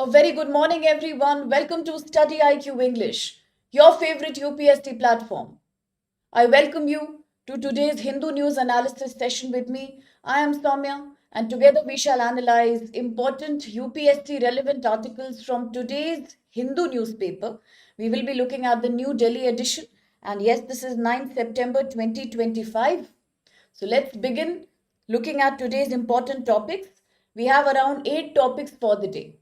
A very good morning, everyone. Welcome to StudyIQ English, your favorite UPSC platform. I welcome you to today's Hindu news analysis session with me. I am Soumya, and together we shall analyze important UPSC relevant articles from today's Hindu newspaper. We will be looking at the New Delhi edition, and yes, this is 9th September 2025. So let's begin looking at today's important topics. We have around 8 topics for the day.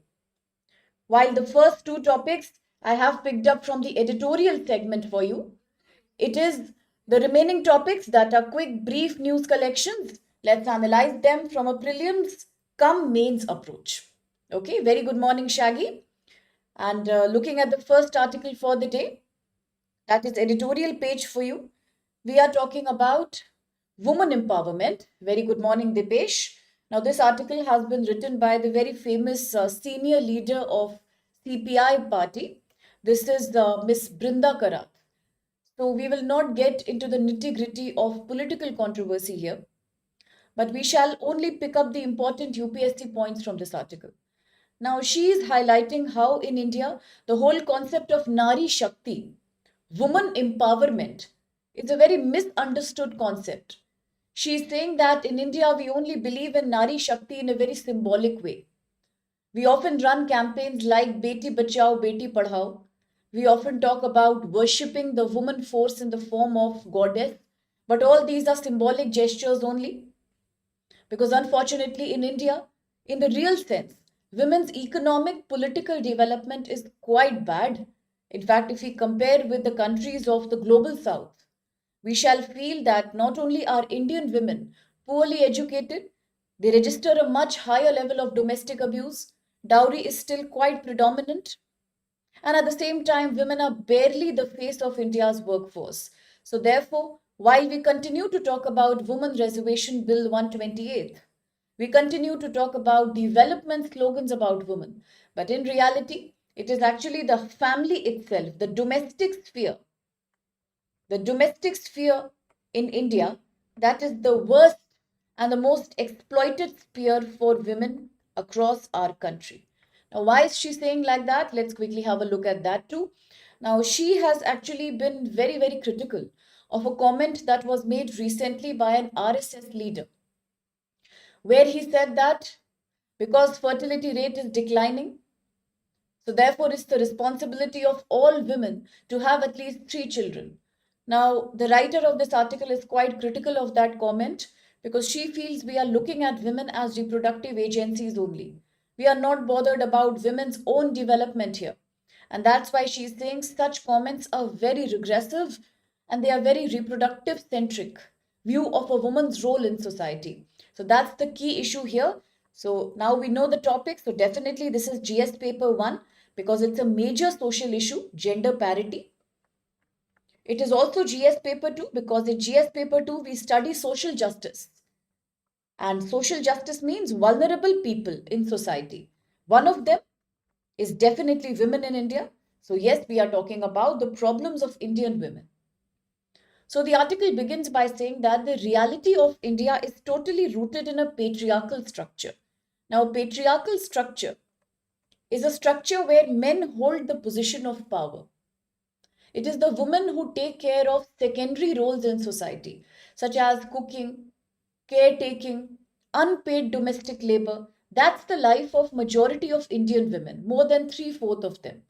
While the first two topics I have picked up from the editorial segment for you, it is the remaining topics that are quick, brief news collections. Let's analyze them from a prelims come mains approach. Okay, very good morning, Shaggy. And looking at the first article for the day, that is editorial page for you. We are talking about woman empowerment. Very good morning, Dipesh. Now, this article has been written by the very famous senior leader of CPI party. This is Miss Brinda Karat. So, we will not get into the nitty gritty of political controversy here, but we shall only pick up the important UPSC points from this article. Now, she is highlighting how in India, the whole concept of Nari Shakti, woman empowerment, is a very misunderstood concept. She is saying that in India, we only believe in Nari Shakti in a very symbolic way. We often run campaigns like Beti Bachao, Beti Padhao. We often talk about worshipping the woman force in the form of goddess, but all these are symbolic gestures only. Because unfortunately, in India, in the real sense, women's economic political development is quite bad. In fact, if we compare with the countries of the global south, we shall feel that not only are Indian women poorly educated, they register a much higher level of domestic abuse, dowry is still quite predominant, and at the same time, women are barely the face of India's workforce. So, therefore, while we continue to talk about Women Reservation Bill 128, we continue to talk about development slogans about women. But in reality, it is actually the family itself, the domestic sphere in India, that is the worst and the most exploited sphere for women across our country. Now, why is she saying like that? Let's quickly have a look at that too. Now, she has actually been very, very critical of a comment that was made recently by an RSS leader, where he said that because fertility rate is declining, so therefore it's the responsibility of all women to have at least 3 children. Now, the writer of this article is quite critical of that comment because she feels we are looking at women as reproductive agencies only. We are not bothered about women's own development here. And that's why she's saying such comments are very regressive and they are very reproductive centric view of a woman's role in society. So that's the key issue here. So now we know the topic. So definitely this is GS paper 1 because it's a major social issue, gender parity. It is also GS paper 2 because in GS paper 2 we study social justice. And social justice means vulnerable people in society. One of them is definitely women in India. So yes, we are talking about the problems of Indian women. So the article begins by saying that the reality of India is totally rooted in a patriarchal structure. Now, patriarchal structure is a structure where men hold the position of power. It is the women who take care of secondary roles in society, such as cooking, caretaking, unpaid domestic labor. That's the life of majority of Indian women, more than three-fourths of them.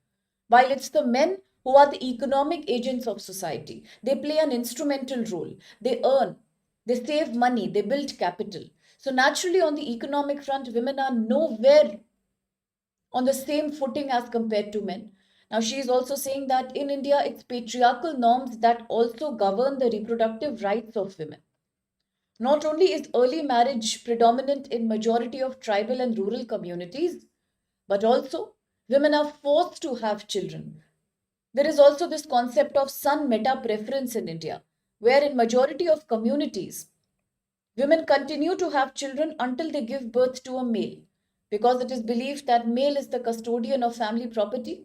While it's the men who are the economic agents of society. They play an instrumental role. They earn, they save money, they build capital. So naturally on the economic front, women are nowhere on the same footing as compared to men. Now, she is also saying that in India, it's patriarchal norms that also govern the reproductive rights of women. Not only is early marriage predominant in majority of tribal and rural communities, but also women are forced to have children. There is also this concept of son meta preference in India, where in majority of communities, women continue to have children until they give birth to a male, because it is believed that male is the custodian of family property.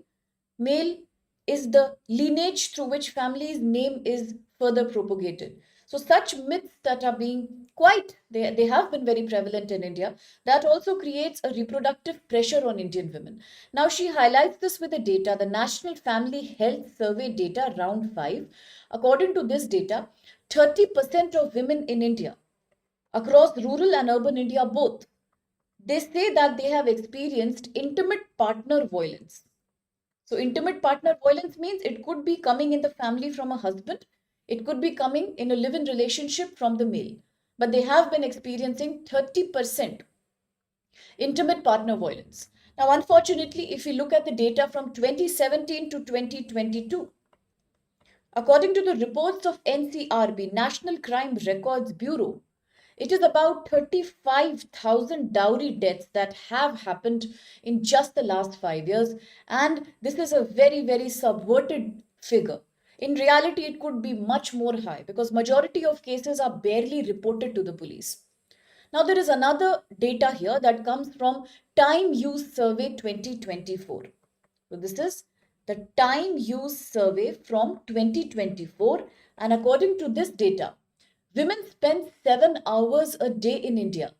Male is the lineage through which family's name is further propagated. So such myths that are being quite, they have been very prevalent in India. That also creates a reproductive pressure on Indian women. Now, she highlights this with the data, the National Family Health Survey data, round 5. According to this data, 30% of women in India, across rural and urban India both, they say that they have experienced intimate partner violence. So, intimate partner violence means it could be coming in the family from a husband, it could be coming in a live in relationship from the male. But they have been experiencing 30% intimate partner violence. Now, unfortunately, if we look at the data from 2017 to 2022, according to the reports of NCRB, National Crime Records Bureau, it is about 35,000 dowry deaths that have happened in just the last 5 years. And this is a very, very subverted figure. In reality, it could be much more high because majority of cases are barely reported to the police. Now, there is another data here that comes from Time Use Survey 2024. So, this is the Time Use Survey from 2024. And according to this data, women spend 7 hours a day in India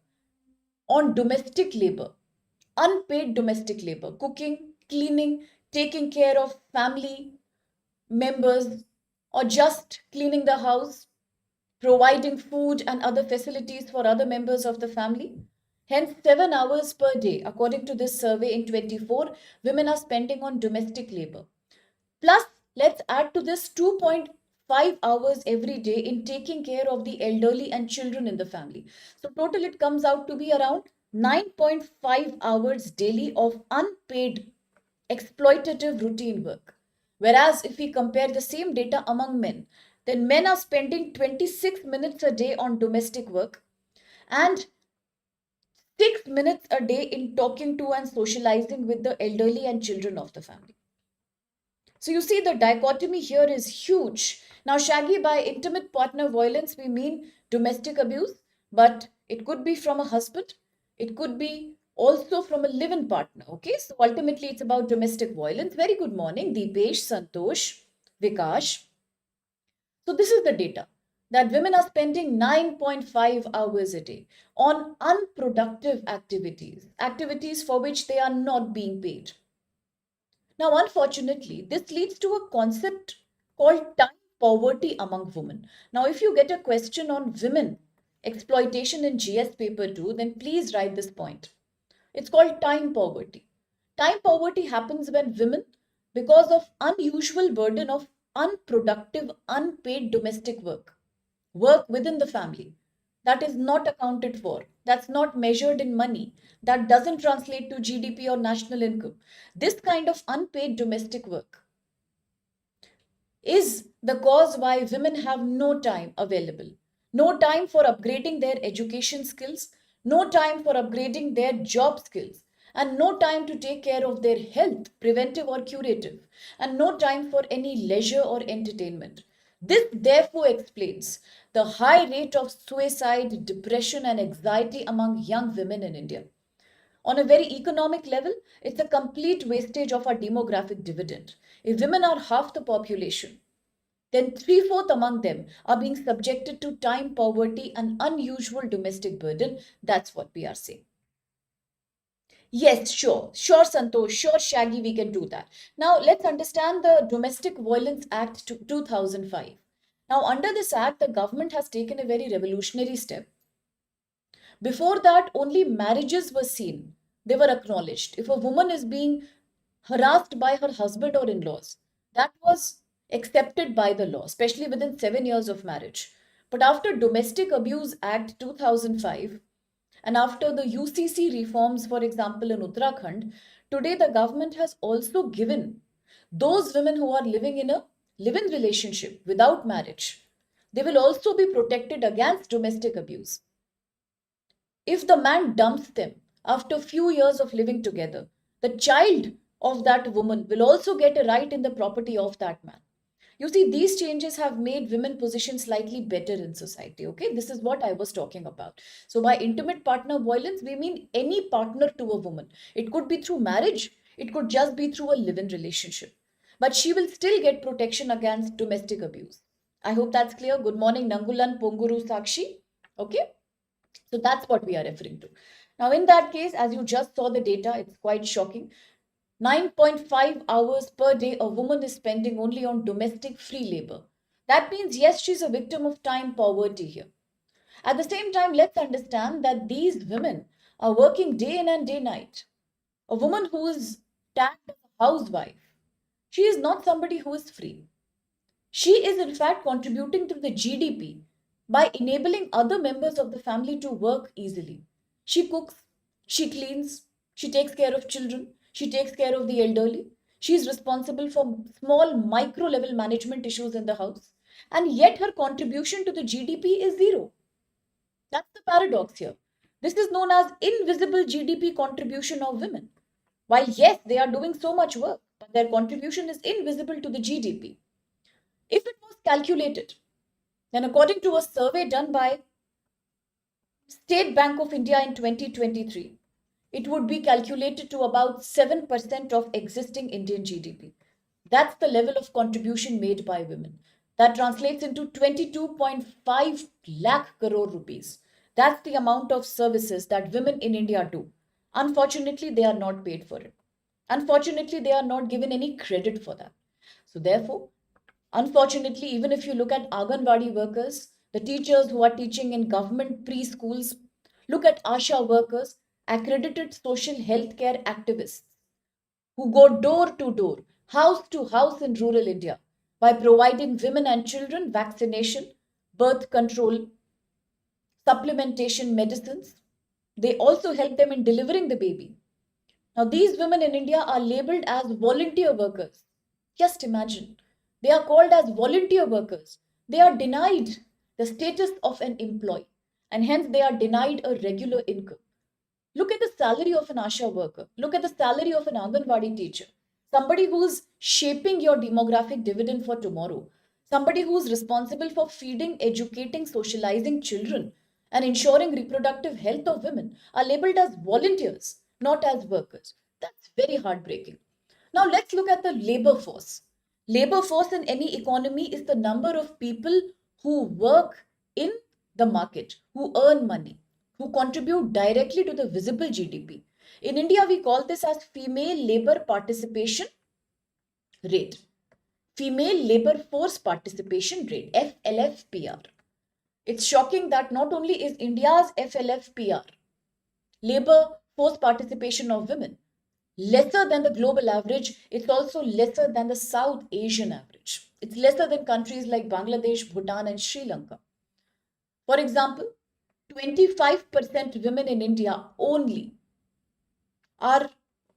on domestic labor, unpaid domestic labor, cooking, cleaning, taking care of family members, or just cleaning the house, providing food and other facilities for other members of the family. Hence, 7 hours per day, according to this survey in 24, women are spending on domestic labor. Plus, let's add to this 2.5 hours every day in taking care of the elderly and children in the family. So, total it comes out to be around 9.5 hours daily of unpaid exploitative routine work. Whereas, if we compare the same data among men, then men are spending 26 minutes a day on domestic work and 6 minutes a day in talking to and socializing with the elderly and children of the family. So you see, the dichotomy here is huge. Now, Shaggy, by intimate partner violence, we mean domestic abuse, but it could be from a husband, it could be also from a live-in partner. Okay, so ultimately, it's about domestic violence. Very good morning, Deepesh, Santosh, Vikash. So this is the data that women are spending 9.5 hours a day on unproductive activities, activities for which they are not being paid. Now, unfortunately, this leads to a concept called time poverty among women. Now, if you get a question on women exploitation in GS paper 2, then please write this point. It's called time poverty. Time poverty happens when women, because of unusual burden of unproductive, unpaid domestic work, work within the family, that is not accounted for, that's not measured in money, that doesn't translate to GDP or national income. This kind of unpaid domestic work is the cause why women have no time available. No time for upgrading their education skills, no time for upgrading their job skills, and no time to take care of their health, preventive or curative, and no time for any leisure or entertainment. This therefore explains the high rate of suicide, depression, and anxiety among young women in India. On a very economic level, it's a complete wastage of our demographic dividend. If women are half the population, then three-fourths among them are being subjected to time poverty and unusual domestic burden. That's what we are saying. Yes, sure, Santosh, sure, Shaggy, we can do that. Now, let's understand the Domestic Violence Act 2005. Now, under this act, the government has taken a very revolutionary step. Before that, only marriages were seen, they were acknowledged. If a woman is being harassed by her husband or in laws, that was accepted by the law, especially within 7 years of marriage. But after Domestic Abuse Act 2005 and after the UCC reforms, for example, in Uttarakhand, today the government has also given those women who are living in a live in relationship without marriage, they will also be protected against domestic abuse. If the man dumps them after few years of living together, the child of that woman will also get a right in the property of that man. You see, these changes have made women position slightly better in society. Okay, this is what I was talking about. So, by intimate partner violence, we mean any partner to a woman. It could be through marriage, it could just be through a live in relationship. But she will still get protection against domestic abuse. I hope that's clear. Good morning, Nangulan Ponguru Sakshi. Okay. So that's what we are referring to. Now, in that case, as you just saw the data, it's quite shocking. 9.5 hours per day a woman is spending only on domestic free labor. That means, yes, she's a victim of time poverty here. At the same time, let's understand that these women are working day in and day night. A woman who is tagged as a housewife, she is not somebody who is free. She is, in fact, contributing to the GDP by enabling other members of the family to work easily. She cooks, she cleans, she takes care of children, she takes care of the elderly. She is responsible for small micro level management issues in the house. And yet her contribution to the GDP is zero. That's the paradox here. This is known as invisible GDP contribution of women. While, yes, they are doing so much work, but their contribution is invisible to the GDP. If it was calculated, then according to a survey done by State Bank of India in 2023, it would be calculated to about 7% of existing Indian GDP. That's the level of contribution made by women. That translates into 22.5 lakh crore rupees. That's the amount of services that women in India do. Unfortunately, they are not paid for it. Unfortunately, they are not given any credit for that. So, therefore, unfortunately, even if you look at Anganwadi workers, the teachers who are teaching in government preschools, look at ASHA workers, accredited social health care activists who go door to door, house to house in rural India by providing women and children vaccination, birth control, supplementation medicines. They also help them in delivering the baby. Now, these women in India are labeled as volunteer workers. Just imagine. They are called as volunteer workers. They are denied the status of an employee and hence they are denied a regular income. Look at the salary of an ASHA worker. Look at the salary of an Anganwadi teacher. Somebody who's shaping your demographic dividend for tomorrow. Somebody who's responsible for feeding, educating, socializing children, and ensuring reproductive health of women are labeled as volunteers, not as workers. That's very heartbreaking. Now let's look at the labor force. Labor force in any economy is the number of people who work in the market, who earn money, who contribute directly to the visible GDP. In India, we call this as female labor participation rate. Female labor force participation rate, FLFPR. It's shocking that not only is India's FLFPR, labor force participation of women, lesser than the global average, it's also lesser than the South Asian average. It's lesser than countries like Bangladesh, Bhutan, and Sri Lanka. For example, 25% women in India only are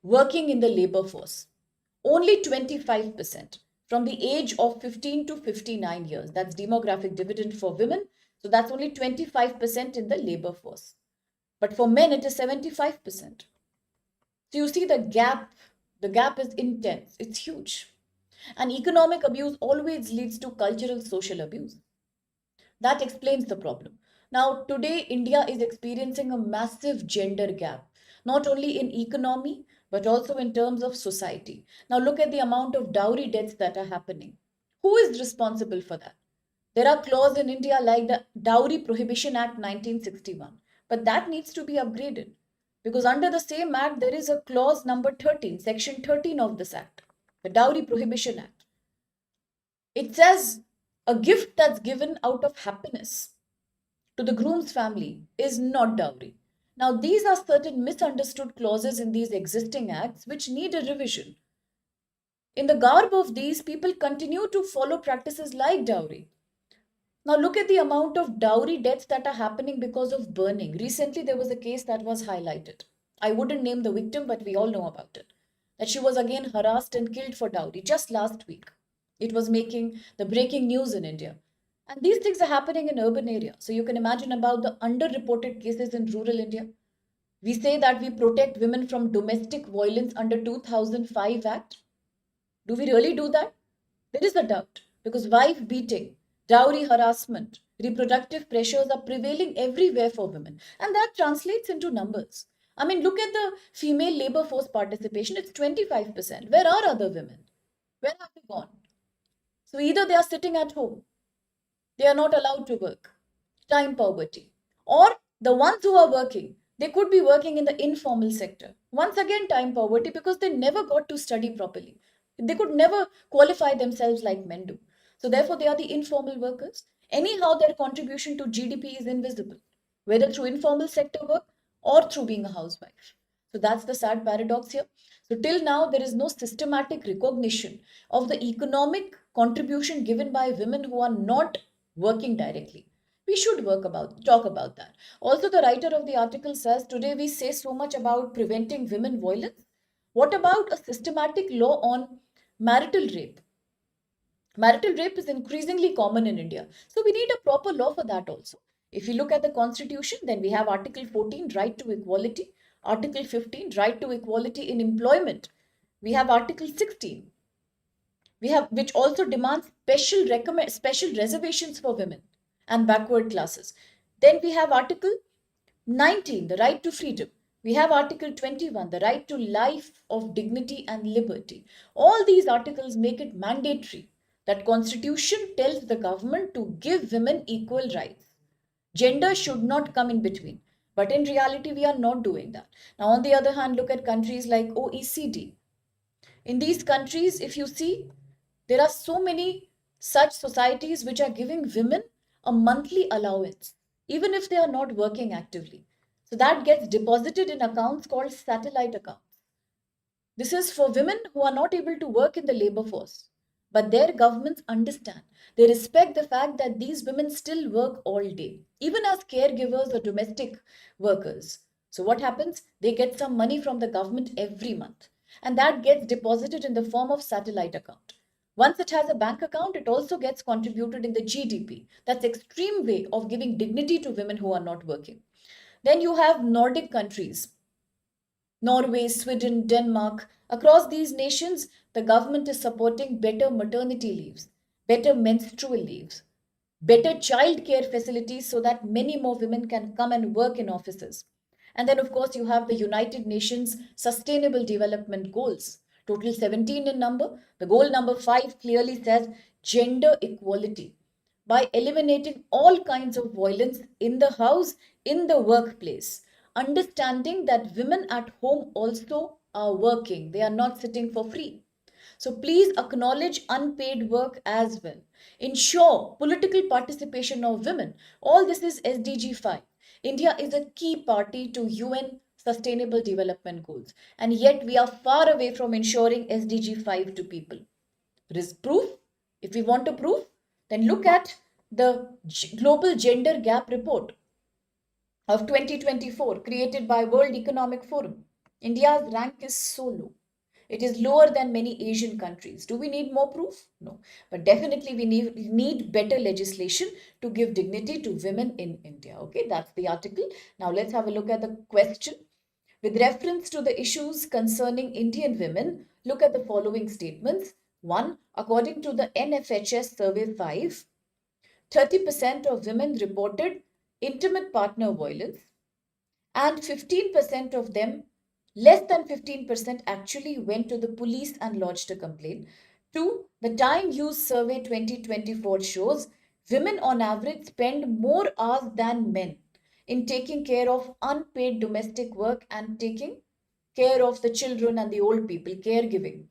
working in the labor force. Only 25% from the age of 15 to 59 years. That's demographic dividend for women. So that's only 25% in the labor force. But for men, it is 75%. So you see the gap is intense, it's huge. And economic abuse always leads to cultural social abuse. That explains the problem. Now, today, India is experiencing a massive gender gap, not only in economy, but also in terms of society. Now, look at the amount of dowry deaths that are happening. Who is responsible for that? There are clauses in India like the Dowry Prohibition Act 1961, but that needs to be upgraded because under the same act, there is a clause number 13, section 13 of this act, the Dowry Prohibition Act. It says a gift that's given out of happiness to the groom's family is not dowry. Now, these are certain misunderstood clauses in these existing acts which need a revision. In the garb of these, people continue to follow practices like dowry. Now, look at the amount of dowry deaths that are happening because of burning. Recently, there was a case that was highlighted. I wouldn't name the victim, but we all know about it. That she was again harassed and killed for dowry just last week. It was making the breaking news in India. And these things are happening in urban areas. So you can imagine about the underreported cases in rural India. We say that we protect women from domestic violence under 2005 Act. Do we really do that? There is a doubt because wife beating, dowry harassment, reproductive pressures are prevailing everywhere for women. And that translates into numbers. I mean, look at the female labor force participation. It's 25%. Where are other women? Where have they gone? So either they are sitting at home, they are not allowed to work, time poverty, or The ones who are working, they could be working in the informal sector. Once again, time poverty because they never got to study properly. They could never qualify themselves like men do. So, therefore, they are the informal workers. Anyhow, their contribution to GDP is invisible, whether through informal sector work or through being a housewife. So, that's the sad paradox here. So, till now, there is no systematic recognition of the economic contribution given by women who are not working directly. We should talk about that. Also, the writer of the article says today we say so much about preventing women violence. What about a systematic law on marital rape? Marital rape is increasingly common in India, so we need a proper law for that also. If you look at the constitution, then we have article 14, right to equality, article 15, right to equality in employment, we have article 16, we have which also demands special reservations for women and backward classes. Then we have article 19, the right to freedom. We have article 21, the right to life of dignity and liberty. All these articles make it mandatory that constitution tells the government to give women equal rights. Gender should not come in between. But in reality, we are not doing that. Now, on the other hand, look at countries like OECD. In these countries, if you see, there are so many such societies which are giving women a monthly allowance, even if they are not working actively. So that gets deposited in accounts called satellite accounts. This is for women who are not able to work in the labor force. But their governments understand. They respect the fact that these women still work all day, even as caregivers or domestic workers. So, what happens? They get some money from the government every month, and that gets deposited in the form of satellite account. Once it has a bank account, it also gets contributed in the GDP. That's extreme way of giving dignity to women who are not working. Then you have Nordic countries, Norway, Sweden, Denmark. Across these nations, the government is supporting better maternity leaves, better menstrual leaves, better child care facilities so that many more women can come and work in offices. And then, of course, you have the United Nations Sustainable Development Goals, total 17 in number. The goal number 5 clearly says gender equality by eliminating all kinds of violence in the house, in the workplace, understanding that women at home also are working, they are not sitting for free. So please acknowledge unpaid work as well. Ensure political participation of women. All this is SDG 5. India is a key party to UN Sustainable Development Goals, and yet we are far away from ensuring SDG 5 to people. Proof? If we want to prove, then look at the Global Gender Gap Report of 2024 created by World Economic Forum. India's rank is so low. It is lower than many Asian countries. Do we need more proof? No. But definitely we need better legislation to give dignity to women in India. Okay, that's the article. Now let's have a look at the question. With reference to the issues concerning Indian women, look at the following statements. 1. According to the NFHS Survey 5, 30% of women reported intimate partner violence, and 15% of them, less than 15%, actually went to the police and lodged a complaint. 2. The Time Use Survey 2024 shows women on average spend more hours than men in taking care of unpaid domestic work and taking care of the children and the old people, caregiving.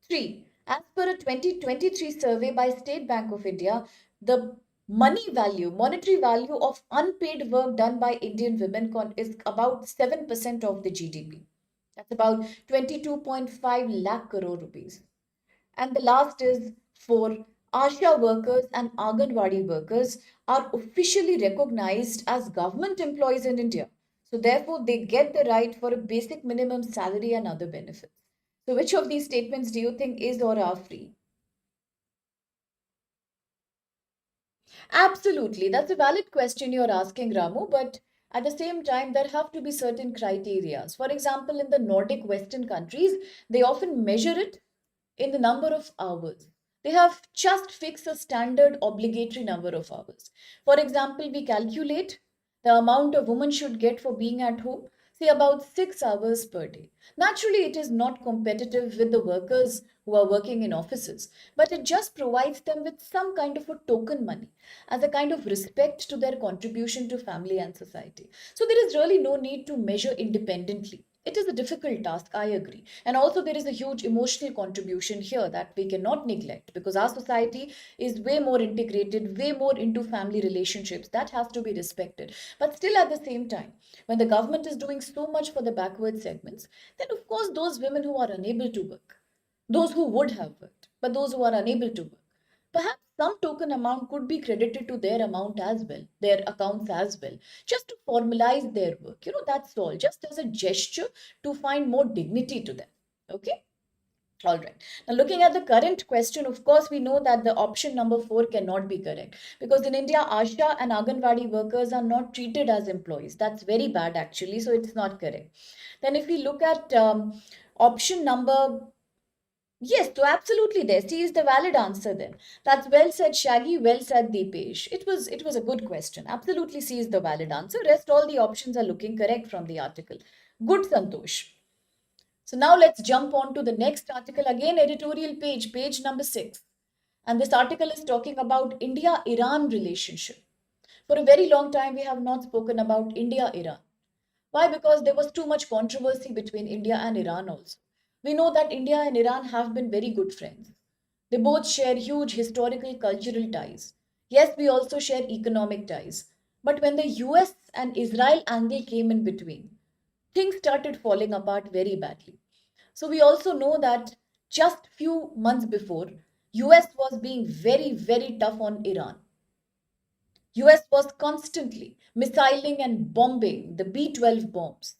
3. As per a 2023 survey by State Bank of India, the monetary value of unpaid work done by Indian women is about 7% of the GDP. That's about 22.5 lakh crore rupees. And the last is 4. ASHA workers and Anganwadi workers are officially recognized as government employees in India. So therefore, they get the right for a basic minimum salary and other benefits. So which of these statements do you think is or are free? Absolutely. That's a valid question you're asking, Ramu, but at the same time, there have to be certain criteria. For example, in the Nordic Western countries, they often measure it in the number of hours. They have just fixed a standard obligatory number of hours. For example, we calculate the amount a woman should get for being at home. say about 6 hours per day. Naturally, it is not competitive with the workers who are working in offices, but it just provides them with some kind of a token money as a kind of respect to their contribution to family and society. So there is really no need to measure independently. It is a difficult task, I agree. And also, there is a huge emotional contribution here that we cannot neglect because our society is way more integrated, way more into family relationships. That has to be respected. But still, at the same time, when the government is doing so much for the backward segments, then of course, those women who are unable to work, those who would have worked, but those who are unable to work, perhaps some token amount could be credited to their amount as well, their accounts as well, just to formalize their work. That's all, just as a gesture to find more dignity to them. Okay. All right. Now, looking at the current question, of course, we know that the option number 4 cannot be correct because in India, Asha and Anganwadi workers are not treated as employees. That's very bad, actually. So it's not correct. Then, if we look at option number, yes, so absolutely, there. C is the valid answer. Then that's well said, Shaggy. Well said, Deepesh. It was a good question. Absolutely, C is the valid answer. Rest all the options are looking correct from the article. Good, Santosh. So now let's jump on to the next article, again editorial page, page number 6. And this article is talking about India-Iran relationship. For a very long time, we have not spoken about India-Iran. Why? Because there was too much controversy between India and Iran also. We know that India and Iran have been very good friends. They both share huge historical cultural ties. Yes, we also share economic ties. But when the US and Israel angle came in between, things started falling apart very badly. So we also know that just few months before, US was being very, very tough on Iran. US was constantly missiling and bombing the B-12 bombs.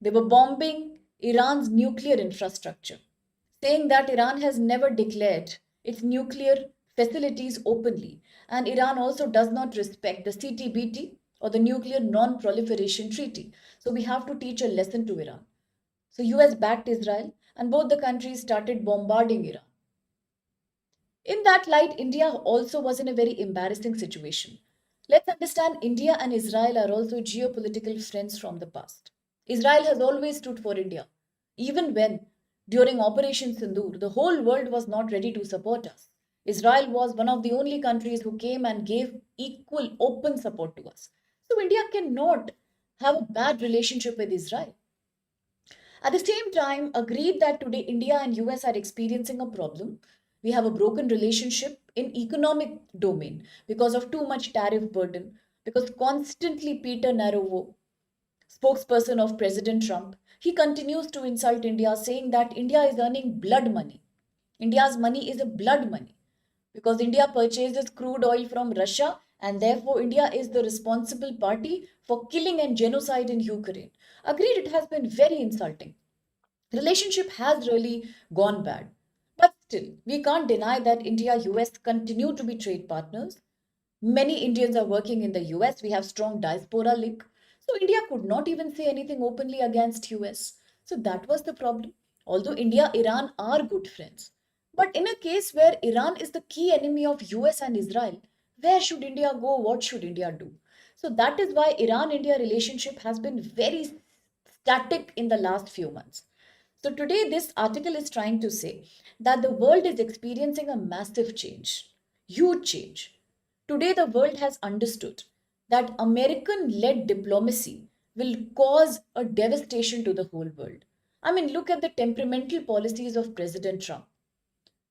They were bombing Iran's nuclear infrastructure, saying that Iran has never declared its nuclear facilities openly, and Iran also does not respect the CTBT or the Nuclear Non-Proliferation Treaty. So we have to teach a lesson to Iran. So US backed Israel and both the countries started bombarding Iran. In that light, India also was in a very embarrassing situation. Let's understand India and Israel are also geopolitical friends from the past. Israel has always stood for India, even when, during Operation Sindoor, the whole world was not ready to support us. Israel was one of the only countries who came and gave equal, open support to us. So India cannot have a bad relationship with Israel. At the same time, agreed that today India and US are experiencing a problem. We have a broken relationship in economic domain because of too much tariff burden, because constantly Peter Narovo, spokesperson of President Trump, he continues to insult India, saying that India is earning blood money. India's money is a blood money because India purchases crude oil from Russia and therefore India is the responsible party for killing and genocide in Ukraine. Agreed, it has been very insulting. Relationship has really gone bad. But still, we can't deny that India US continue to be trade partners. Many Indians are working in the US. We have strong diaspora link. So India could not even say anything openly against US. So that was the problem. Although India, Iran are good friends. But in a case where Iran is the key enemy of US and Israel, where should India go? What should India do? So that is why Iran-India relationship has been very static in the last few months. So today this article is trying to say that the world is experiencing a massive change, huge change. Today, the world has understood that American led diplomacy will cause a devastation to the whole world. I mean, look at the temperamental policies of President Trump.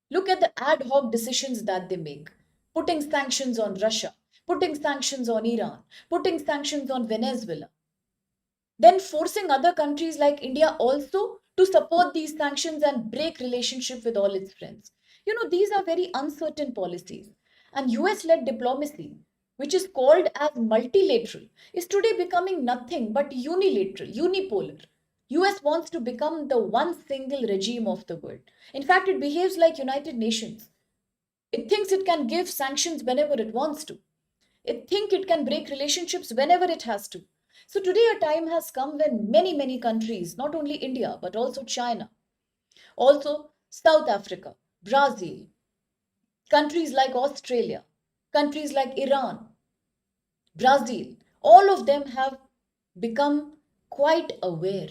Look at the ad hoc decisions that they make, putting sanctions on Russia, putting sanctions on Iran, putting sanctions on Venezuela, then forcing other countries like India also to support these sanctions and break relationship with all its friends. These are very uncertain policies. And US-led diplomacy, which is called as multilateral, is today becoming nothing but unilateral, unipolar. US wants to become the one single regime of the world. In fact, it behaves like United Nations. It thinks it can give sanctions whenever it wants to. It thinks it can break relationships whenever it has to. So today a time has come when many, many countries, not only India, but also China, also South Africa, Brazil, countries like Australia, countries like Iran, Brazil, all of them have become quite aware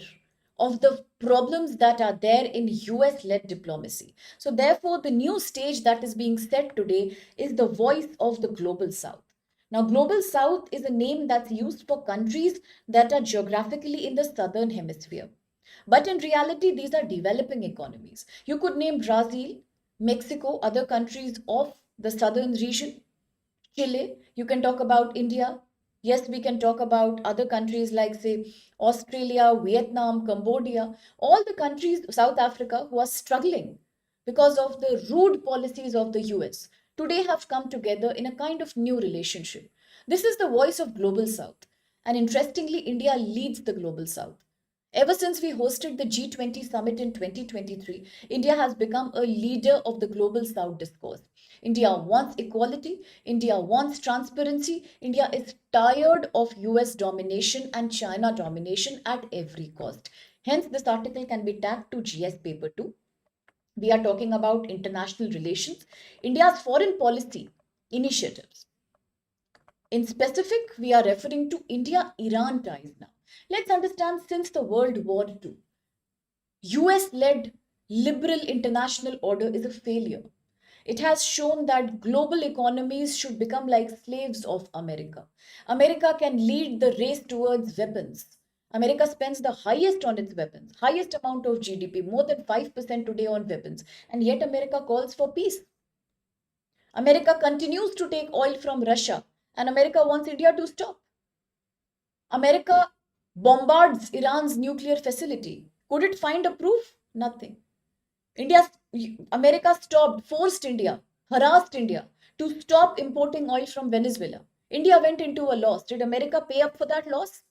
of the problems that are there in US led diplomacy. So, therefore, the new stage that is being set today is the voice of the global south. Now, global south is a name that's used for countries that are geographically in the southern hemisphere. But in reality, these are developing economies. You could name Brazil, Mexico, other countries of the southern region, Chile, you can talk about India. Yes, we can talk about other countries like, say, Australia, Vietnam, Cambodia, all the countries, South Africa, who are struggling because of the rude policies of the US, today have come together in a kind of new relationship. This is the voice of Global South. And interestingly, India leads the Global South. Ever since we hosted the G20 summit in 2023, India has become a leader of the Global South discourse. India wants equality, India wants transparency, India is tired of US domination and China domination at every cost. Hence, this article can be tagged to GS paper 2. We are talking about international relations, India's foreign policy initiatives. In specific, we are referring to India-Iran ties now. Let's understand since the World War II, US-led liberal international order is a failure. It has shown that global economies should become like slaves of America. America can lead the race towards weapons. America spends the highest on its weapons, highest amount of GDP, more than 5% today on weapons, and yet America calls for peace. America continues to take oil from Russia, and America wants India to stop. America bombards Iran's nuclear facility. Could it find a proof? Nothing. India, America stopped, forced India, harassed India to stop importing oil from Venezuela. India went into a loss. Did America pay up for that loss?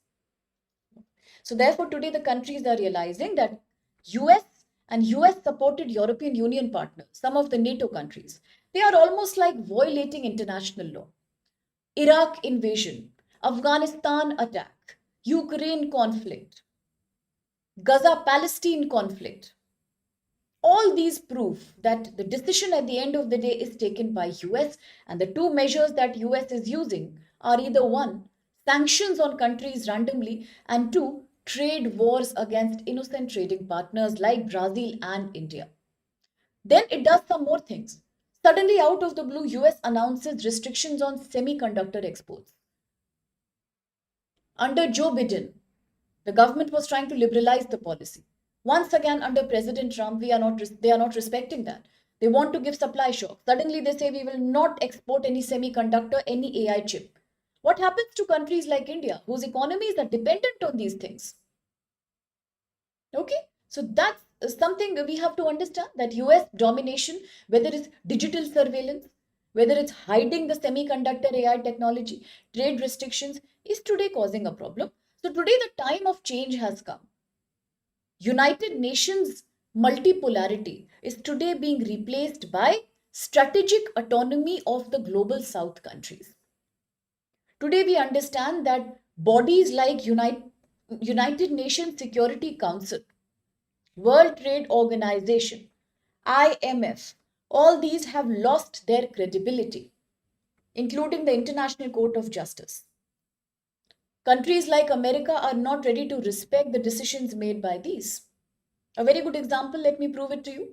So therefore, today the countries are realizing that US and US supported European Union partners, some of the NATO countries, they are almost like violating international law. Iraq invasion, Afghanistan attack, Ukraine conflict, Gaza Palestine conflict. All these prove that the decision at the end of the day is taken by US, and the two measures that US is using are either one, sanctions on countries randomly, and two, trade wars against innocent trading partners like Brazil and India. Then it does some more things. Suddenly, out of the blue, US announces restrictions on semiconductor exports. Under Joe Biden, the government was trying to liberalize the policy. Once again, under President Trump, they are not respecting that. They want to give supply shock. Suddenly, they say we will not export any semiconductor, any AI chip. What happens to countries like India, whose economies are dependent on these things? Okay, so that's something we have to understand, that US domination, whether it's digital surveillance, whether it's hiding the semiconductor AI technology, trade restrictions, is today causing a problem. So today the time of change has come. United Nations multipolarity is today being replaced by strategic autonomy of the global south countries. Today we understand that bodies like United Nations Security Council, World Trade Organization, IMF, all these have lost their credibility, including the International Court of Justice. Countries like America are not ready to respect the decisions made by these. A very good example, let me prove it to you.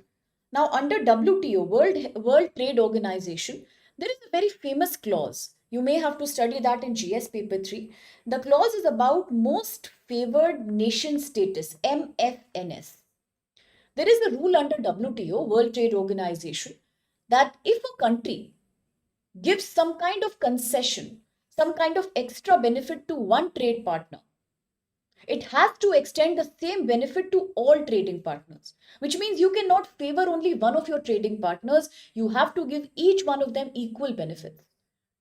Now, under WTO, World Trade Organization, there is a very famous clause. You may have to study that in GS paper 3. The clause is about most favored nation status, MFNS. There is a rule under WTO, World Trade Organization, that if a country gives some kind of concession, some kind of extra benefit to one trade partner, it has to extend the same benefit to all trading partners, which means you cannot favor only one of your trading partners. You have to give each one of them equal benefits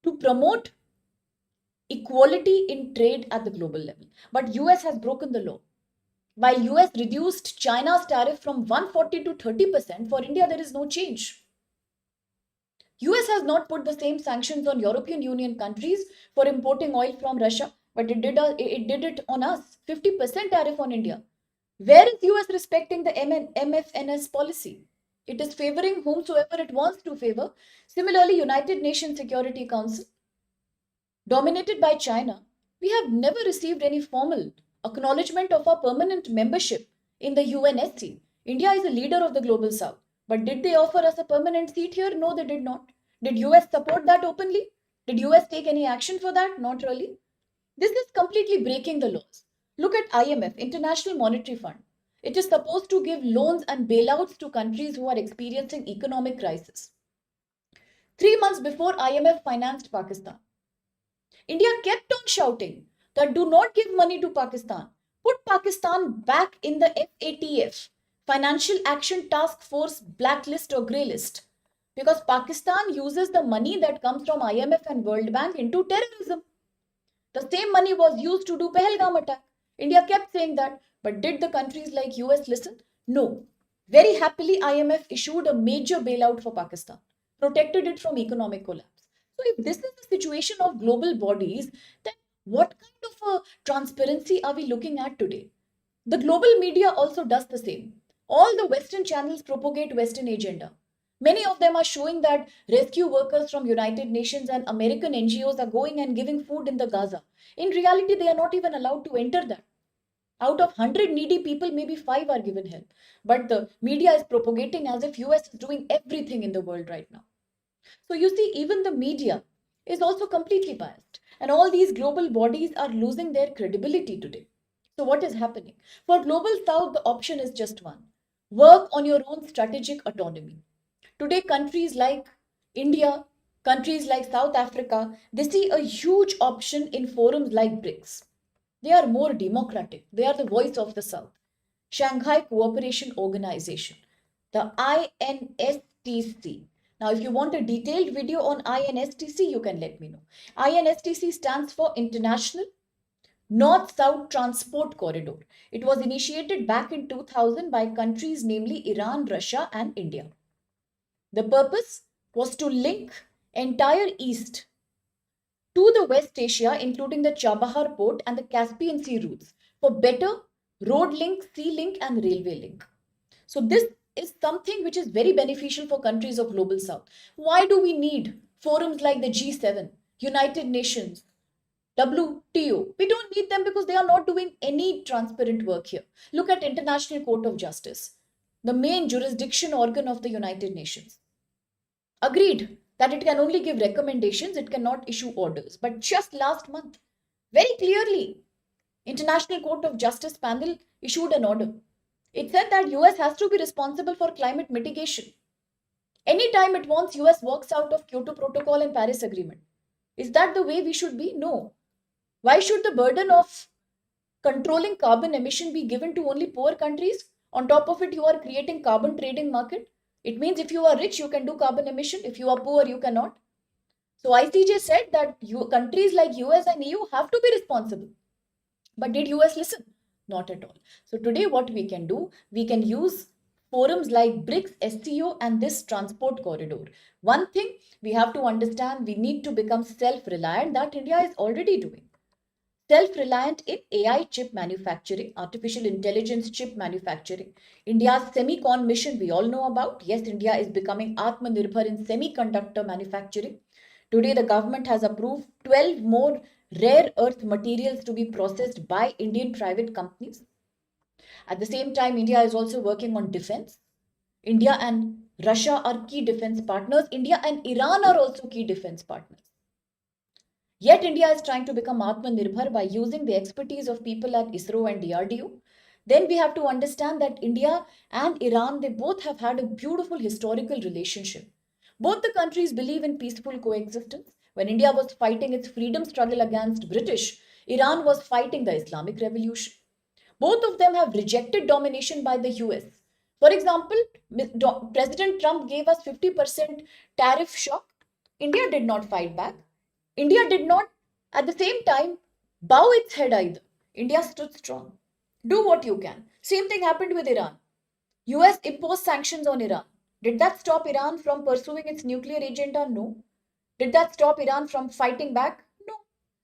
to promote equality in trade at the global level. But US has broken the law. While US reduced China's tariff from 140 to 30%, for India there is no change. US has not put the same sanctions on European Union countries for importing oil from Russia, but it did it on us. 50% tariff on India. Where is US respecting the MFNS policy? It is favoring whomsoever it wants to favor. Similarly, United Nations Security Council, dominated by China, we have never received any formal acknowledgement of our permanent membership in the UNSC. India is a leader of the global south. But did they offer us a permanent seat here? No, they did not. Did US support that openly? Did US take any action for that? Not really. This is completely breaking the laws. Look at IMF, International Monetary Fund. It is supposed to give loans and bailouts to countries who are experiencing economic crisis. 3 months before IMF financed Pakistan, India kept on shouting that do not give money to Pakistan. Put Pakistan back in the FATF, Financial Action Task Force blacklist or grey list. Because Pakistan uses the money that comes from IMF and World Bank into terrorism. The same money was used to do Pahalgam attack. India kept saying that. But did the countries like US listen? No. Very happily, IMF issued a major bailout for Pakistan, protected it from economic collapse. So if this is the situation of global bodies, then what kind of a transparency are we looking at today? The global media also does the same. All the Western channels propagate Western agenda. Many of them are showing that rescue workers from United Nations and American NGOs are going and giving food in the Gaza. In reality, they are not even allowed to enter that. Out of 100 needy people, maybe 5 are given help. But the media is propagating as if US is doing everything in the world right now. So you see, even the media is also completely biased. And all these global bodies are losing their credibility today. So what is happening? For Global South, the option is just one. Work on your own strategic autonomy. Today, countries like India, countries like South Africa, they see a huge option in forums like BRICS. They are more democratic. They are the voice of the South. Shanghai Cooperation Organization, the INSTC. Now, if you want a detailed video on INSTC, you can let me know. INSTC stands for International North-South Transport Corridor. It was initiated back in 2000 by countries namely Iran, Russia, and India. The purpose was to link entire East to the West Asia, including the Chabahar port and the Caspian Sea routes, for better road link, sea link, and railway link. So, this is something which is very beneficial for countries of Global South. Why do we need forums like the G7, United Nations, WTO? We don't need them because they are not doing any transparent work here. Look at International Court of Justice, the main jurisdiction organ of the United Nations. Agreed that it can only give recommendations, it cannot issue orders. But just last month, very clearly, International Court of Justice panel issued an order. It said that US has to be responsible for climate mitigation. Anytime it wants, US walks out of Kyoto Protocol and Paris Agreement. Is that the way we should be? No. Why should the burden of controlling carbon emission be given to only poor countries? On top of it, you are creating carbon trading market. It means if you are rich, you can do carbon emission. If you are poor, you cannot. So ICJ said that countries like US and EU have to be responsible. But did US listen? Not at all. So today what we can do, we can use forums like BRICS, SCO and this transport corridor. One thing we have to understand, we need to become self-reliant, that India is already doing. Self-reliant in AI chip manufacturing, artificial intelligence chip manufacturing. India's semicon mission we all know about. Yes, India is becoming Atmanirbhar in semiconductor manufacturing. Today, the government has approved 12 more rare earth materials to be processed by Indian private companies. At the same time, India is also working on defense. India and Russia are key defense partners. India and Iran are also key defense partners. Yet India is trying to become Atmanirbhar by using the expertise of people at ISRO and DRDO. Then we have to understand that India and Iran, they both have had a beautiful historical relationship. Both the countries believe in peaceful coexistence. When India was fighting its freedom struggle against British, Iran was fighting the Islamic Revolution. Both of them have rejected domination by the US. For example, President Trump gave us 50% tariff shock. India did not fight back. India did not, at the same time, bow its head either. India stood strong. Do what you can. Same thing happened with Iran. US imposed sanctions on Iran. Did that stop Iran from pursuing its nuclear agenda? No. Did that stop Iran from fighting back? No.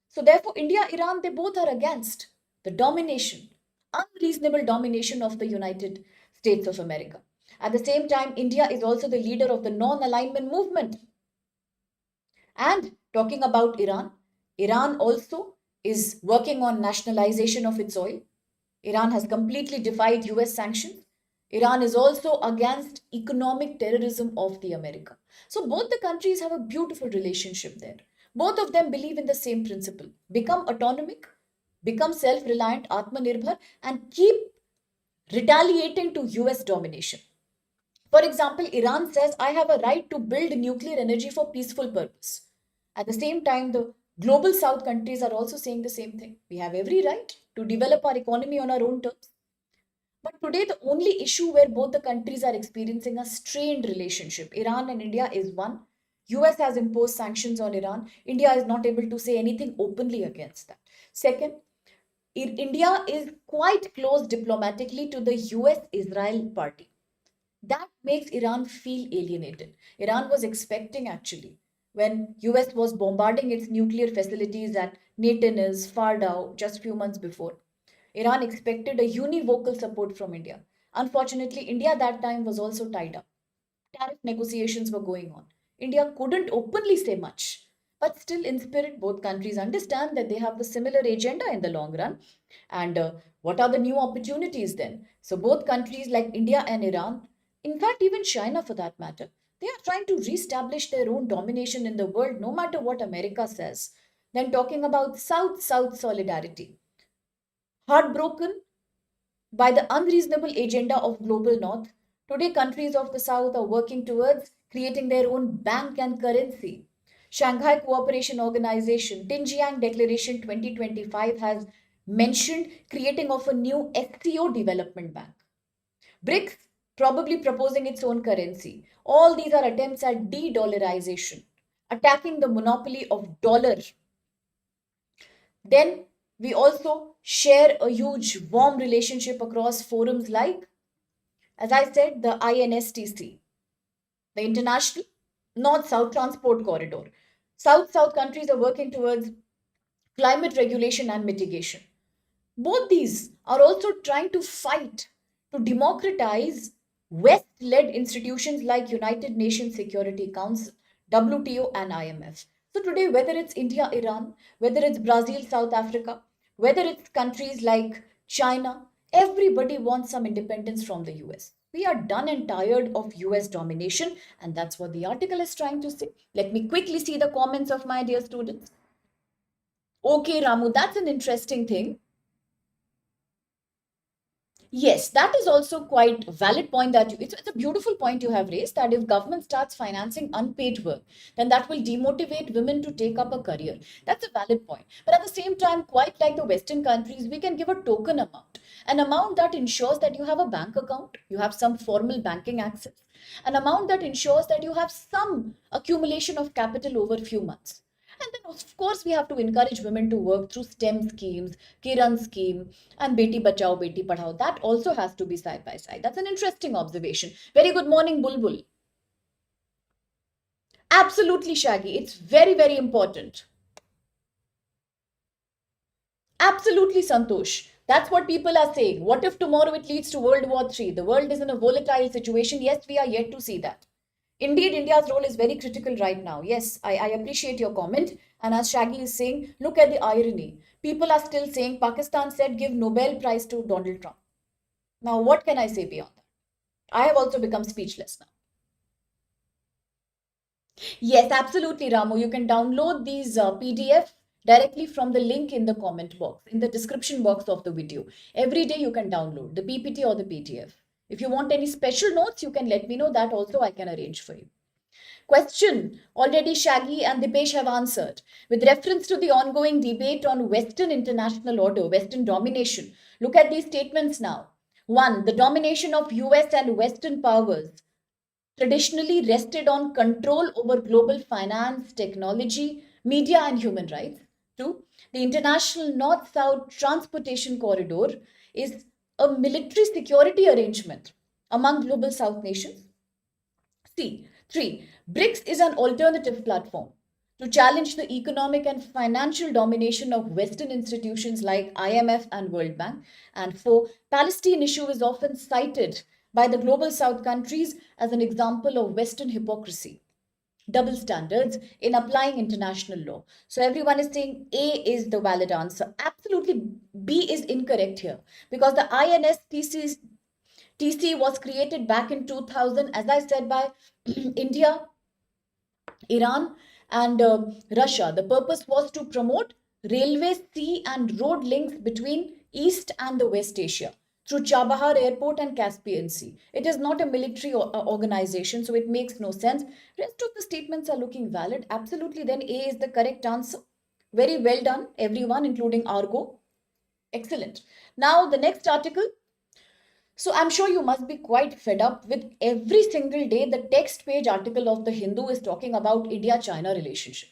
So therefore, India, Iran, they both are against the domination, unreasonable domination of the United States of America. At the same time, India is also the leader of the non-alignment movement. And talking about Iran, Iran also is working on nationalization of its oil. Iran has completely defied US sanctions. Iran is also against economic terrorism of the America. So both the countries have a beautiful relationship there. Both of them believe in the same principle. Become autonomic, become self-reliant, Atmanirbhar, and keep retaliating to US domination. For example, Iran says, I have a right to build nuclear energy for peaceful purpose. At the same time, the global south countries are also saying the same thing. We have every right to develop our economy on our own terms. But today, the only issue where both the countries are experiencing a strained relationship, Iran and India, is one. US has imposed sanctions on Iran. India is not able to say anything openly against that. Second, India is quite close diplomatically to the US Israel party. That makes Iran feel alienated. Iran was expecting actually when US was bombarding its nuclear facilities at Natanz, Fardow just few months before. Iran expected a univocal support from India. Unfortunately, India that time was also tied up. Tariff negotiations were going on. India couldn't openly say much. But still, in spirit, both countries understand that they have the similar agenda in the long run. And what are the new opportunities then? So, both countries like India and Iran, in fact, even China for that matter, they are trying to reestablish their own domination in the world, no matter what America says. Then, talking about South South solidarity. Heartbroken by the unreasonable agenda of global north, today countries of the south are working towards creating their own bank and currency. Shanghai Cooperation Organization, Xinjiang Declaration 2025 has mentioned creating of a new SCO development bank. BRICS probably proposing its own currency. All these are attempts at de-dollarization, attacking the monopoly of dollar. Then we also share a huge warm relationship across forums like, as I said, the INSTC, the International North South Transport Corridor. South South countries are working towards climate regulation and mitigation. Both these are also trying to fight to democratize West led institutions like United Nations Security Council, WTO, and IMF. So, today, whether it's India, Iran, whether it's Brazil, South Africa, whether it's countries like China, everybody wants some independence from the US. We are done and tired of US domination, and that's what the article is trying to say. Let me quickly see the comments of my dear students. Okay, Ramu, that's an interesting thing. Yes, that is also quite a valid point that it's a beautiful point you have raised that if government starts financing unpaid work, then that will demotivate women to take up a career. That's a valid point. But at the same time, quite like the Western countries, we can give a token amount, an amount that ensures that you have a bank account, you have some formal banking access, an amount that ensures that you have some accumulation of capital over few months. And then, of course, we have to encourage women to work through STEM schemes, Kiran scheme, and Beti Bachao, Beti Padhao. That also has to be side by side. That's an interesting observation. Very good morning, Bulbul. Absolutely, Shaggy. It's very, very important. Absolutely, Santosh. That's what people are saying. What if tomorrow it leads to World War III? The world is in a volatile situation. Yes, we are yet to see that. Indeed, India's role is very critical right now. Yes, I appreciate your comment. And as Shaggy is saying, look at the irony. People are still saying Pakistan said give Nobel Prize to Donald Trump. Now, what can I say beyond that? I have also become speechless now. Yes, absolutely, Ramu. You can download these PDF directly from the link in the comment box, in the description box of the video. Every day you can download the PPT or the PDF. If you want any special notes, you can let me know. That also I can arrange for you. Question already Shaggy and Dipesh have answered. With reference to the ongoing debate on Western international order, Western domination, look at these statements now. One, the domination of US and Western powers traditionally rested on control over global finance, technology, media, and human rights. Two, the international North South transportation corridor is a military security arrangement among global South nations. C. 3. BRICS is an alternative platform to challenge the economic and financial domination of Western institutions like IMF and World Bank. And 4. Palestine issue is often cited by the global South countries as an example of Western hypocrisy. double standards in applying international law. So everyone is saying A is the valid answer. Absolutely, B is incorrect here, because the INSTC was created back in 2000, as I said, by India, Iran, and Russia. The purpose was to promote railway, sea, and road links between East and the West Asia through Chabahar Airport and Caspian Sea. It is not a military organization, so it makes no sense. Rest of the statements are looking valid. Absolutely, then A is the correct answer. Very well done, everyone, including Argo. Excellent. Now, the next article. So I'm sure you must be quite fed up with every single day the text page article of the Hindu is talking about India-China relationship.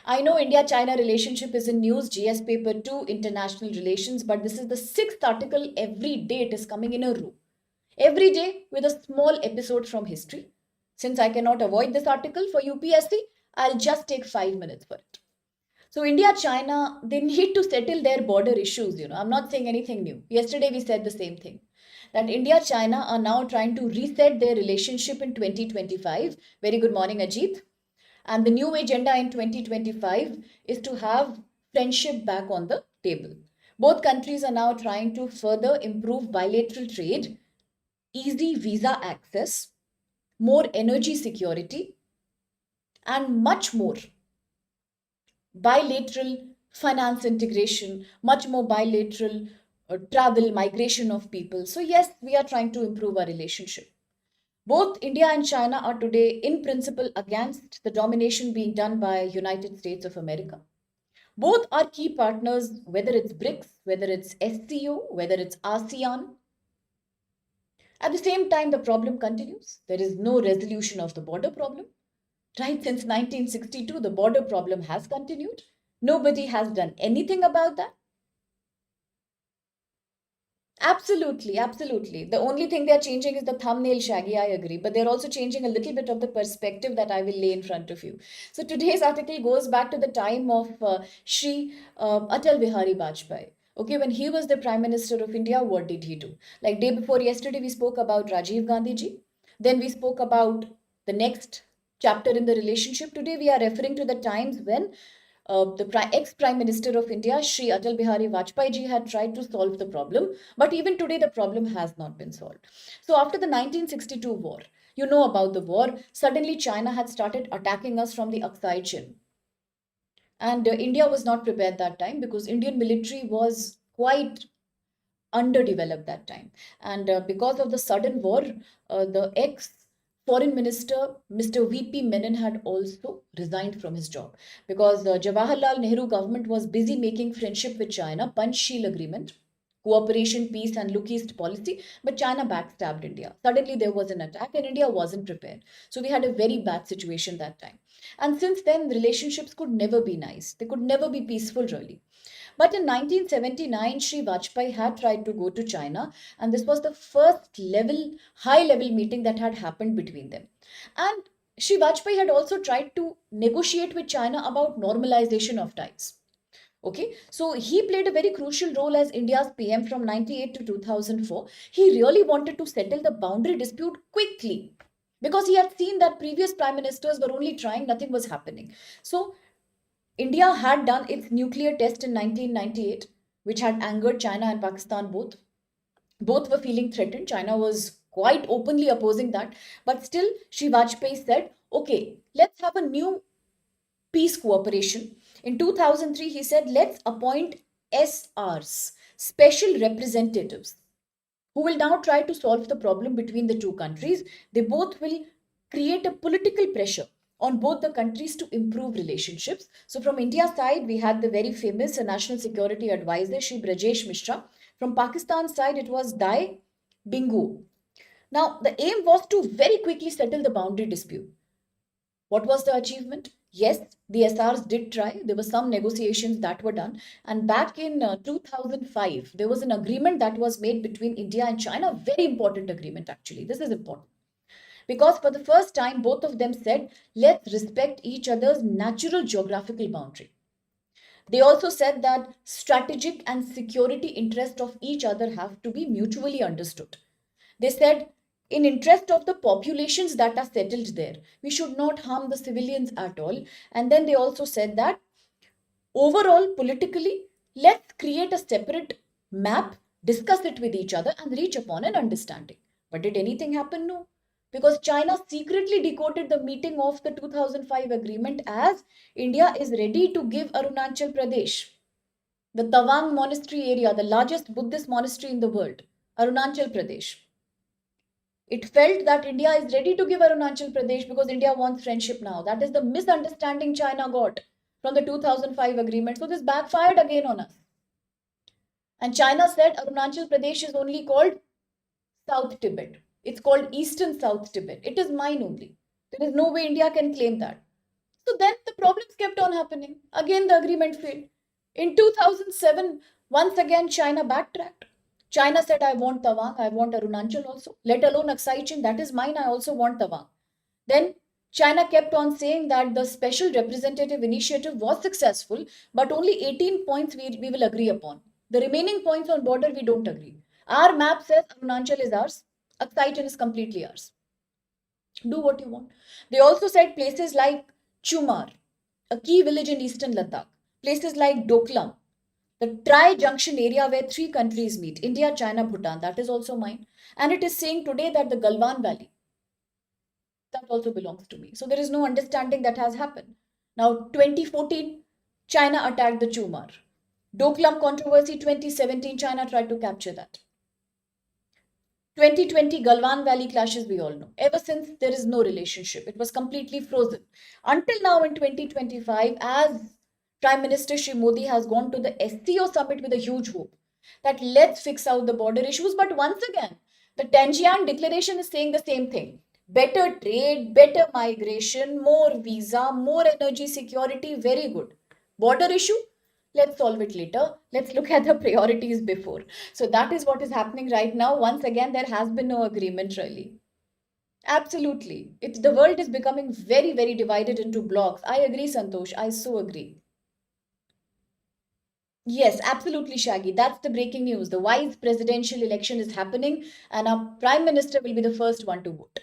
I know India-China relationship is in news, GS paper 2, international relations, but this is the sixth article every day it is coming in a row. Every day with a small episode from history. Since I cannot avoid this article for UPSC, I'll just take 5 minutes for it. So India, China, they need to settle their border issues. I'm not saying anything new. Yesterday we said the same thing. That India, China are now trying to reset their relationship in 2025. Very good morning, Ajit. And the new agenda in 2025 is to have friendship back on the table. Both countries are now trying to further improve bilateral trade, easy visa access, more energy security, and much more bilateral finance integration, much more bilateral travel, migration of people. So, yes, we are trying to improve our relationship. Both India and China are today, in principle, against the domination being done by United States of America. Both are key partners, whether it's BRICS, whether it's SCO, whether it's ASEAN. At the same time, the problem continues. There is no resolution of the border problem. Right since 1962, the border problem has continued. Nobody has done anything about that. Absolutely, absolutely. The only thing they're changing is the thumbnail, Shaggy. I agree. But they're also changing a little bit of the perspective that I will lay in front of you. So today's article goes back to the time of Shri Atal Bihari Vajpayee. Okay, when he was the Prime Minister of India, what did he do? Like day before yesterday, we spoke about Rajiv Gandhi ji. Then we spoke about the next chapter in the relationship. Today, we are referring to the times when the ex-Prime Minister of India, Shri Atal Bihari Vajpayee ji, had tried to solve the problem, but even today the problem has not been solved. So after the 1962 war, you know about the war, suddenly China had started attacking us from the Aksai Chin. And India was not prepared that time because Indian military was quite underdeveloped that time. And because of the sudden war, the ex foreign minister, Mr. VP Menon, had also resigned from his job because the Jawaharlal Nehru government was busy making friendship with China, Panchsheel Agreement, cooperation, peace, and look east policy, but China backstabbed India. Suddenly there was an attack and India wasn't prepared. So we had a very bad situation that time. And since then, relationships could never be nice. They could never be peaceful, really. But in 1979, Sri Vajpayee had tried to go to China, and this was the first high level meeting that had happened between them. And Sri Vajpayee had also tried to negotiate with China about normalization of ties. Okay, so he played a very crucial role as India's PM from 98 to 2004. He really wanted to settle the boundary dispute quickly because he had seen that previous prime ministers were only trying, nothing was happening. So India had done its nuclear test in 1998, which had angered China and Pakistan both. Both were feeling threatened. China was quite openly opposing that. But still, Shri Vajpayee said, okay, let's have a new peace cooperation. In 2003, he said, let's appoint SRs, special representatives, who will now try to solve the problem between the two countries. They both will create a political pressure on both the countries to improve relationships. So from India's side, we had the very famous National Security Advisor, Shri Brajesh Mishra. From Pakistan's side, it was Dai Bingu. Now, the aim was to very quickly settle the boundary dispute. What was the achievement? Yes, the SRs did try. There were some negotiations that were done. And back in 2005, there was an agreement that was made between India and China. Very important agreement, actually. This is important. Because for the first time, both of them said, let's respect each other's natural geographical boundary. They also said that strategic and security interests of each other have to be mutually understood. They said in interest of the populations that are settled there. We should not harm the civilians at all. And then they also said that overall, politically, let's create a separate map, discuss it with each other, and reach upon an understanding. But did anything happen? No. Because China secretly decoded the meeting of the 2005 agreement as India is ready to give Arunachal Pradesh, the Tawang monastery area, the largest Buddhist monastery in the world, Arunachal Pradesh. It felt that India is ready to give Arunachal Pradesh because India wants friendship now. That is the misunderstanding China got from the 2005 agreement. So this backfired again on us. And China said Arunachal Pradesh is only called South Tibet. It's called Eastern South Tibet. It is mine only. There is no way India can claim that. So then the problems kept on happening. Again, the agreement failed. In 2007, once again, China backtracked. China said, I want Tawang, I want Arunachal also, let alone Aksai Chin, that is mine, I also want Tawang. Then China kept on saying that the special representative initiative was successful, but only 18 points we will agree upon. The remaining points on border, we don't agree. Our map says Arunachal is ours, Aksai Chin is completely ours. Do what you want. They also said places like Chumar, a key village in eastern Ladakh, places like Doklam, the tri-junction area where three countries meet, India, China, Bhutan, that is also mine. And it is saying today that the Galwan Valley, that also belongs to me. So there is no understanding that has happened. Now, 2014, China attacked the Chumar. Doklam controversy 2017, China tried to capture that. 2020 Galwan Valley clashes, we all know. Ever since, there is no relationship. It was completely frozen. Until now in 2025, as Prime Minister Shri Modi has gone to the SCO summit with a huge hope that let's fix out the border issues. But once again, the Tangian Declaration is saying the same thing. Better trade, better migration, more visa, more energy security, very good. Border issue, let's solve it later. Let's look at the priorities before. So that is what is happening right now. Once again, there has been no agreement really. Absolutely. The world is becoming very, very divided into blocks. I agree, Santosh. I so agree. Yes, absolutely, Shaggy. That's the breaking news. The vice presidential election is happening, and our prime minister will be the first one to vote.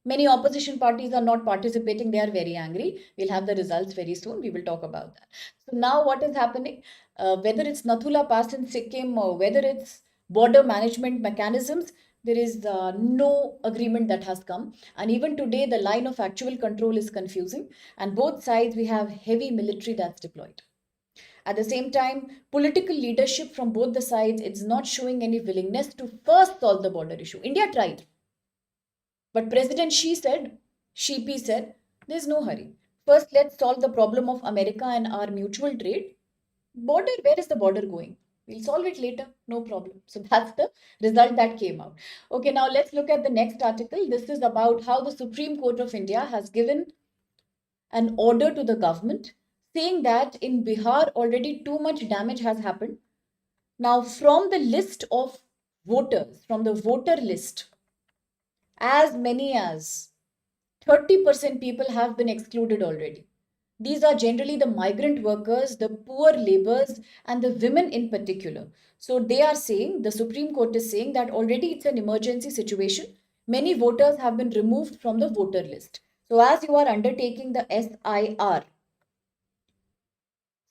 Many opposition parties are not participating. They are very angry. We'll have the results very soon. We will talk about that. So now what is happening? Whether it's Nathula Pass in Sikkim or whether it's border management mechanisms, there is no agreement that has come. And even today, the line of actual control is confusing. And both sides, we have heavy military that's deployed. At the same time, political leadership from both the sides is not showing any willingness to first solve the border issue. India tried. But President Xi said, there's no hurry. First, let's solve the problem of America and our mutual trade. Border, where is the border going? We'll solve it later, no problem. So that's the result that came out. Okay, now let's look at the next article. This is about how the Supreme Court of India has given an order to the government saying that in Bihar already too much damage has happened. Now, from the list of voters, from the voter list, as many as 30% people have been excluded already. These are generally the migrant workers, the poor laborers, and the women in particular. So they are saying, the Supreme Court is saying that already it's an emergency situation. Many voters have been removed from the voter list. So as you are undertaking the SIR,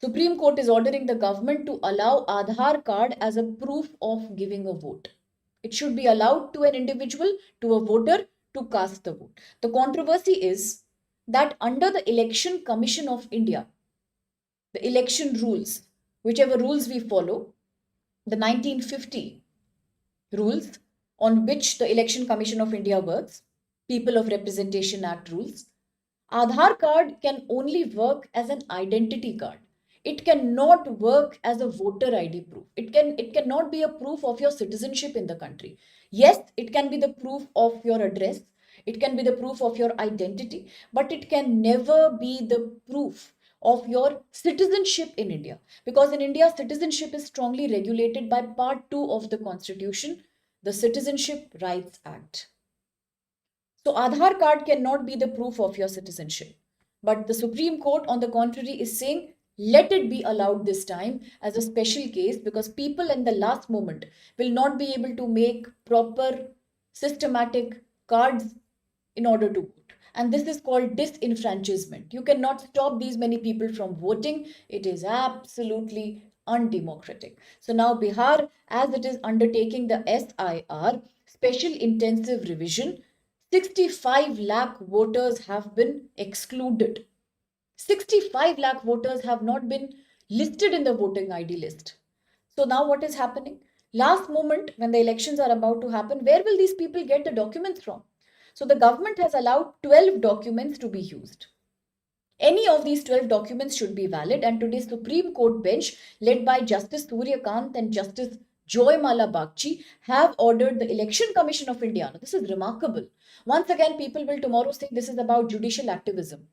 Supreme Court is ordering the government to allow Aadhaar card as a proof of giving a vote. It should be allowed to an individual, to a voter, to cast the vote. The controversy is that under the Election Commission of India, the election rules, whichever rules we follow, the 1950 rules on which the Election Commission of India works, People of Representation Act rules, Aadhaar card can only work as an identity card. It cannot work as a voter ID proof. It cannot be a proof of your citizenship in the country. Yes, it can be the proof of your address. It can be the proof of your identity, but it can never be the proof of your citizenship in India. Because in India, citizenship is strongly regulated by Part 2 of the Constitution, the Citizenship Rights Act. So Aadhaar card cannot be the proof of your citizenship. But the Supreme Court, on the contrary, is saying let it be allowed this time as a special case because people in the last moment will not be able to make proper, systematic cards in order to vote. And this is called disenfranchisement. You cannot stop these many people from voting. It is absolutely undemocratic. So now Bihar, as it is undertaking the SIR, special intensive revision, 65 lakh voters have been excluded. 65 lakh voters have not been listed in the voting ID list. So now what is happening? Last moment, when the elections are about to happen, where will these people get the documents from? So the government has allowed 12 documents to be used. Any of these 12 documents should be valid, and today's Supreme Court bench, led by Justice Surya Kant and Justice Joymala Bagchi, have ordered the Election Commission of India. Now, this is remarkable. Once again, people will tomorrow say this is about judicial activism.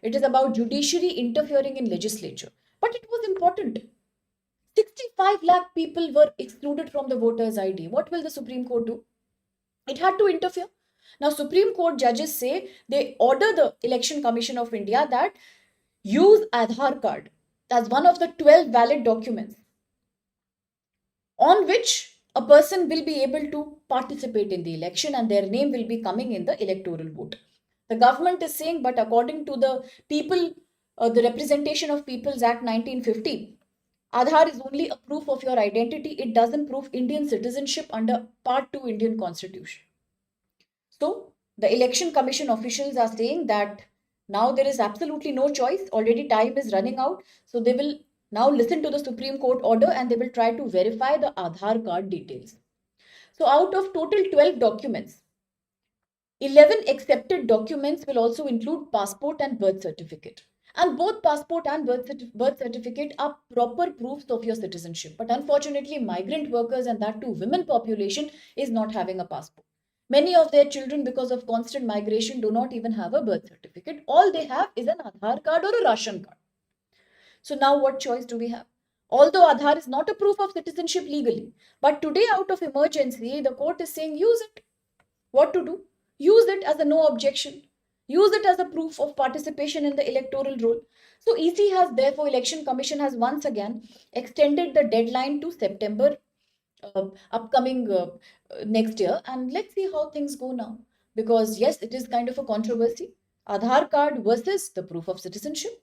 It is about judiciary interfering in legislature. But it was important. 65 lakh people were excluded from the voters' ID. What will the Supreme Court do? It had to interfere. Now, Supreme Court judges say they order the Election Commission of India that use Aadhaar card as one of the 12 valid documents on which a person will be able to participate in the election and their name will be coming in the electoral vote. The government is saying, but according to the the Representation of People's Act 1950, Aadhaar is only a proof of your identity. It doesn't prove Indian citizenship under Part 2 Indian Constitution. So the Election Commission officials are saying that now there is absolutely no choice. Already time is running out. So they will now listen to the Supreme Court order and they will try to verify the Aadhaar card details. So out of total 12 documents, 11 accepted documents will also include passport and birth certificate. And both passport and birth certificate are proper proofs of your citizenship. But unfortunately, migrant workers and that too women population is not having a passport. Many of their children, because of constant migration, do not even have a birth certificate. All they have is an Aadhaar card or a ration card. So now what choice do we have? Although Aadhaar is not a proof of citizenship legally, but today out of emergency, the court is saying use it. What to do? Use it as a no objection. Use it as a proof of participation in the electoral roll. So EC has therefore, Election Commission has once again extended the deadline to September upcoming next year, and let's see how things go now, because yes, it is kind of a controversy. Aadhaar card versus the proof of citizenship.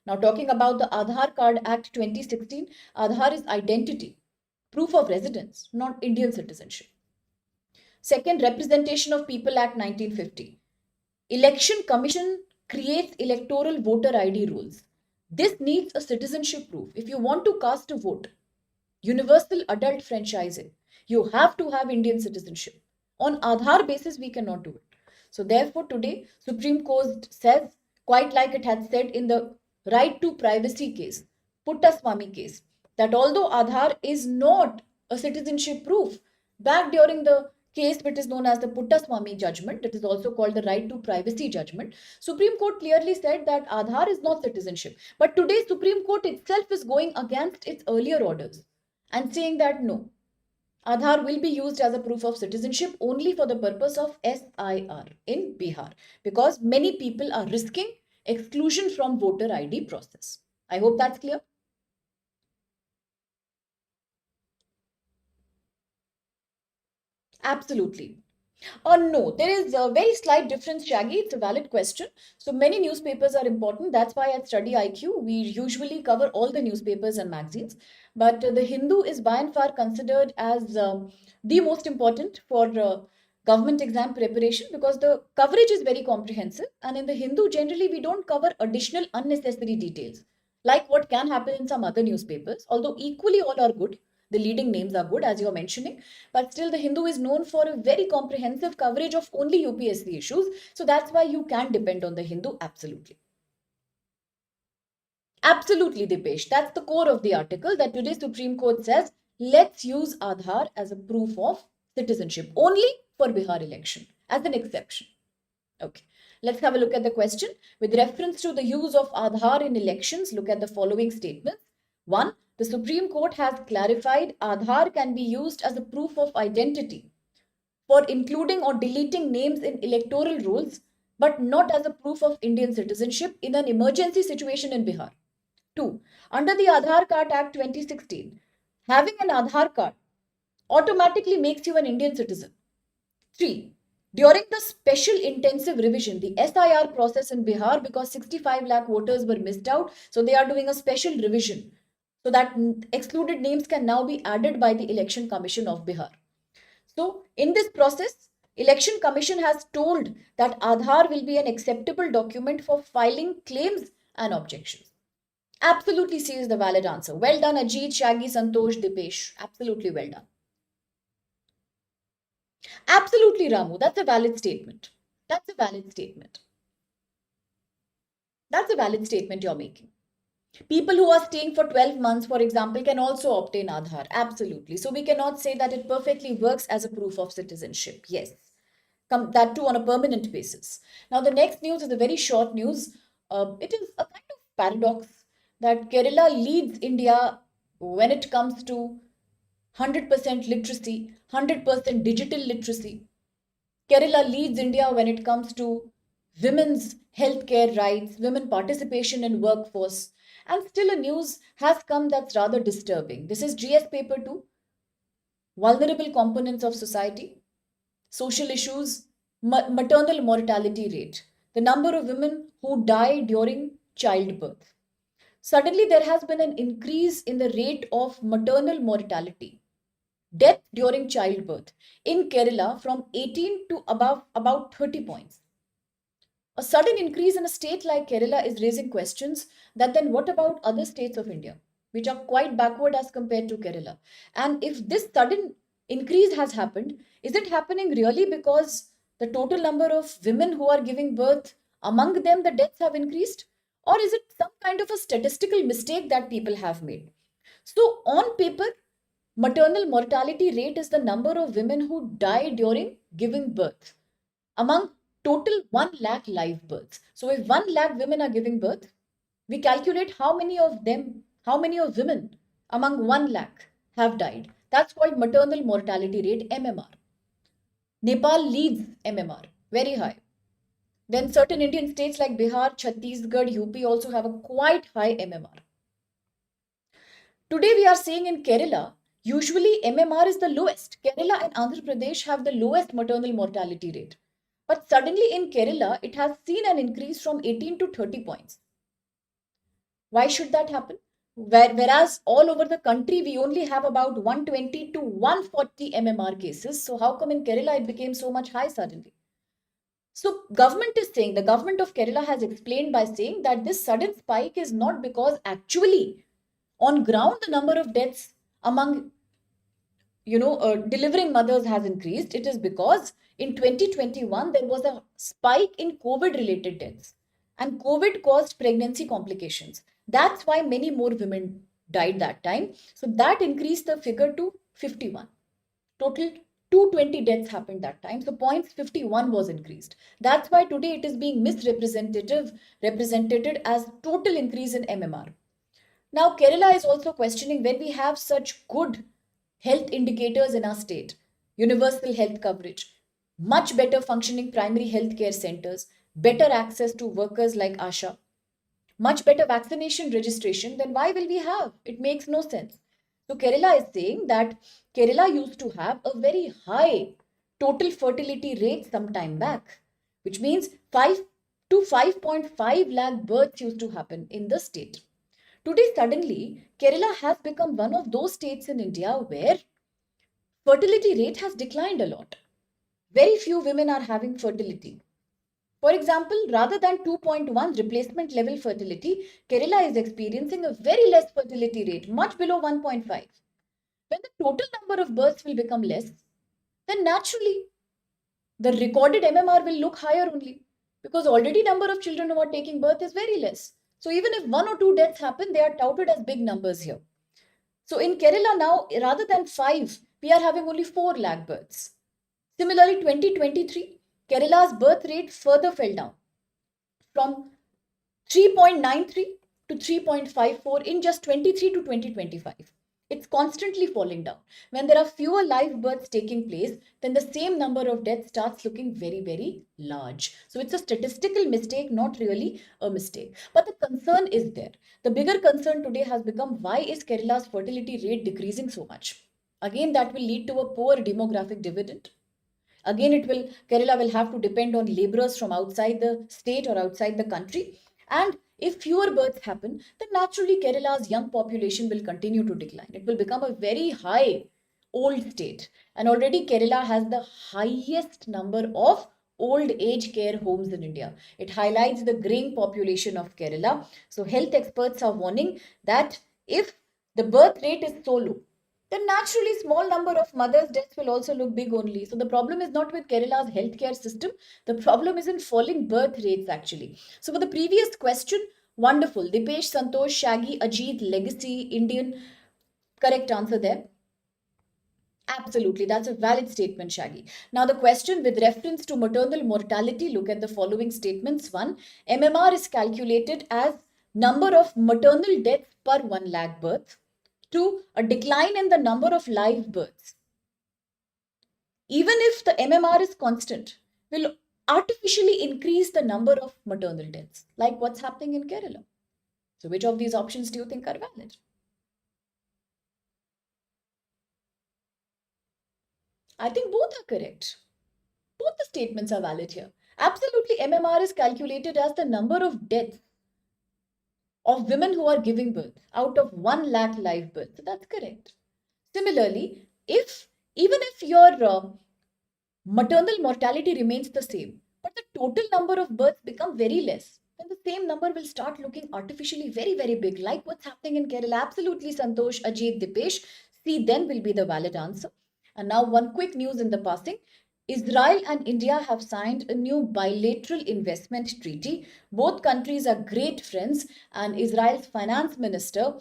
Now talking about the Aadhaar Card Act 2016, Aadhaar is identity, proof of residence, not Indian citizenship. Second, Representation of People Act 1950. Election Commission creates electoral voter ID rules. This needs a citizenship proof. If you want to cast a vote, universal adult franchising, you have to have Indian citizenship. On Aadhaar basis, we cannot do it. So therefore, today, Supreme Court says, quite like it had said in the right to privacy case, Puttaswamy case, that although Aadhaar is not a citizenship proof, back during the case which is known as the Puttaswamy judgment, it is also called the right to privacy judgment, Supreme Court clearly said that Aadhaar is not citizenship. But today, Supreme Court itself is going against its earlier orders and saying that no, Aadhaar will be used as a proof of citizenship only for the purpose of SIR in Bihar, because many people are risking exclusion from voter ID process. I hope that's clear. Absolutely. No, there is a very slight difference, Shaggy. It's a valid question. So many newspapers are important. That's why at StudyIQ, we usually cover all the newspapers and magazines. But the Hindu is by and far considered as the most important for government exam preparation, because the coverage is very comprehensive. And in the Hindu, generally, we don't cover additional unnecessary details, like what can happen in some other newspapers, although equally all are good. The leading names are good, as you're mentioning, but still the Hindu is known for a very comprehensive coverage of only UPSC issues. So that's why you can depend on the Hindu, absolutely. Absolutely, Dipesh. That's the core of the article, that today's Supreme Court says, let's use Aadhaar as a proof of citizenship only for Bihar election as an exception. Okay, let's have a look at the question. With reference to the use of Aadhaar in elections, look at the following statements. 1. The Supreme Court has clarified Aadhaar can be used as a proof of identity for including or deleting names in electoral rolls, but not as a proof of Indian citizenship in an emergency situation in Bihar. 2. Under the Aadhaar Card Act 2016, having an Aadhaar card automatically makes you an Indian citizen. 3. During the special intensive revision, the SIR process in Bihar, because 65 lakh voters were missed out, so they are doing a special revision so that excluded names can now be added by the Election Commission of Bihar. So in this process, Election Commission has told that Aadhaar will be an acceptable document for filing claims and objections. Absolutely C is the valid answer. Well done, Ajit, Shaggy, Santosh, Dipesh. Absolutely well done. Absolutely, Ramu. That's a valid statement. That's a valid statement. That's a valid statement you're making. People who are staying for 12 months, for example, can also obtain Aadhaar. Absolutely. So we cannot say that it perfectly works as a proof of citizenship. Yes. That too on a permanent basis. Now, the next news is a very short news. It is a kind of paradox that Kerala leads India when it comes to 100% literacy, 100% digital literacy. Kerala leads India when it comes to women's healthcare rights, women participation in workforce. And still a news has come that's rather disturbing. This is GS paper 2, vulnerable components of society, social issues, maternal mortality rate, the number of women who die during childbirth. Suddenly, there has been an increase in the rate of maternal mortality, death during childbirth in Kerala from 18 to above about 30 points. A sudden increase in a state like Kerala is raising questions that then what about other states of India, which are quite backward as compared to Kerala? And if this sudden increase has happened, is it happening really because the total number of women who are giving birth, among them the deaths have increased? Or is it some kind of a statistical mistake that people have made? So, on paper, maternal mortality rate is the number of women who die during giving birth among total 1 lakh live births. So if 1 lakh women are giving birth, we calculate how many of them, how many of women among 1 lakh have died. That's called maternal mortality rate, MMR. Nepal leads MMR, very high. Then certain Indian states like Bihar, Chhattisgarh, UP also have a quite high MMR. Today we are seeing in Kerala, usually MMR is the lowest. Kerala and Andhra Pradesh have the lowest maternal mortality rate. But suddenly in Kerala, it has seen an increase from 18 to 30 points. Why should that happen? Whereas all over the country, we only have about 120 to 140 MMR cases. So how come in Kerala it became so much high suddenly? So government is saying, the government of Kerala has explained by saying that this sudden spike is not because actually on ground the number of deaths among delivering mothers has increased. It is because in 2021 there was a spike in COVID related deaths, and COVID caused pregnancy complications. That's why many more women died that time. So that increased the figure to 51. Total 220 deaths happened that time. So points 51 was increased. That's why today it is being represented as total increase in MMR. Now, Kerala is also questioning when we have such good health indicators in our state, universal health coverage, much better functioning primary health care centers, better access to workers like Asha, much better vaccination registration, then why will we have? It makes no sense. So, Kerala is saying that Kerala used to have a very high total fertility rate some time back, which means 5 to 5.5 lakh births used to happen in the state. Today, suddenly, Kerala has become one of those states in India where fertility rate has declined a lot. Very few women are having fertility. For example, rather than 2.1 replacement level fertility, Kerala is experiencing a very less fertility rate, much below 1.5. When the total number of births will become less, then naturally the recorded MMR will look higher only, because already number of children who are taking birth is very less. So even if 1 or 2 deaths happen, they are touted as big numbers here. So in Kerala now, rather than 5, we are having only 4 lakh births. Similarly, 2023, Kerala's birth rate further fell down from 3.93 to 3.54 in just 23 to 2025. It's constantly falling down. When there are fewer live births taking place, then the same number of deaths starts looking very, very large. So it's a statistical mistake, not really a mistake. But the concern is there. The bigger concern today has become, why is Kerala's fertility rate decreasing so much? Again, that will lead to a poor demographic dividend. Again, Kerala will have to depend on laborers from outside the state or outside the country. And if fewer births happen, then naturally Kerala's young population will continue to decline. It will become a very high old state. And already Kerala has the highest number of old age care homes in India. It highlights the graying population of Kerala. So health experts are warning that if the birth rate is so low, then naturally small number of mothers' deaths will also look big only. So the problem is not with Kerala's healthcare system. The problem is in falling birth rates actually. So for the previous question, wonderful. Dipesh, Santosh, Shaggy, Ajit, Legacy, Indian. Correct answer there. Absolutely, that's a valid statement, Shaggy. Now, the question with reference to maternal mortality, look at the following statements. One, MMR is calculated as number of maternal deaths per 1 lakh births. Two, a decline in the number of live births, even if the MMR is constant, will artificially increase the number of maternal deaths, like what's happening in Kerala. So, which of these options do you think are valid? I think both are correct. Both the statements are valid here. Absolutely, MMR is calculated as the number of deaths of women who are giving birth out of 1 lakh live births. So that's correct. Similarly, if even if your maternal mortality remains the same, but the total number of births become very less, then the same number will start looking artificially very, very big, like what's happening in Kerala. Absolutely, Santosh, Ajit, Dipesh. C then will be the valid answer. And now, one quick news in the passing. Israel and India have signed a new bilateral investment treaty. Both countries are great friends, and Israel's finance minister,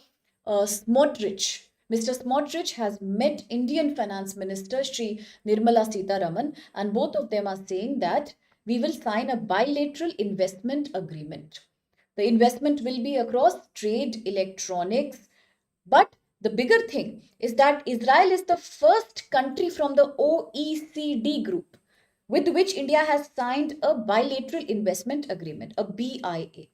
Smotrich, Mr. Smotrich has met Indian Finance Minister Sri Nirmala Sitharaman, and both of them are saying that we will sign a bilateral investment agreement. The investment will be across trade, electronics, but the bigger thing is that Israel is the first country from the OECD group with which India has signed a bilateral investment agreement, a BIA.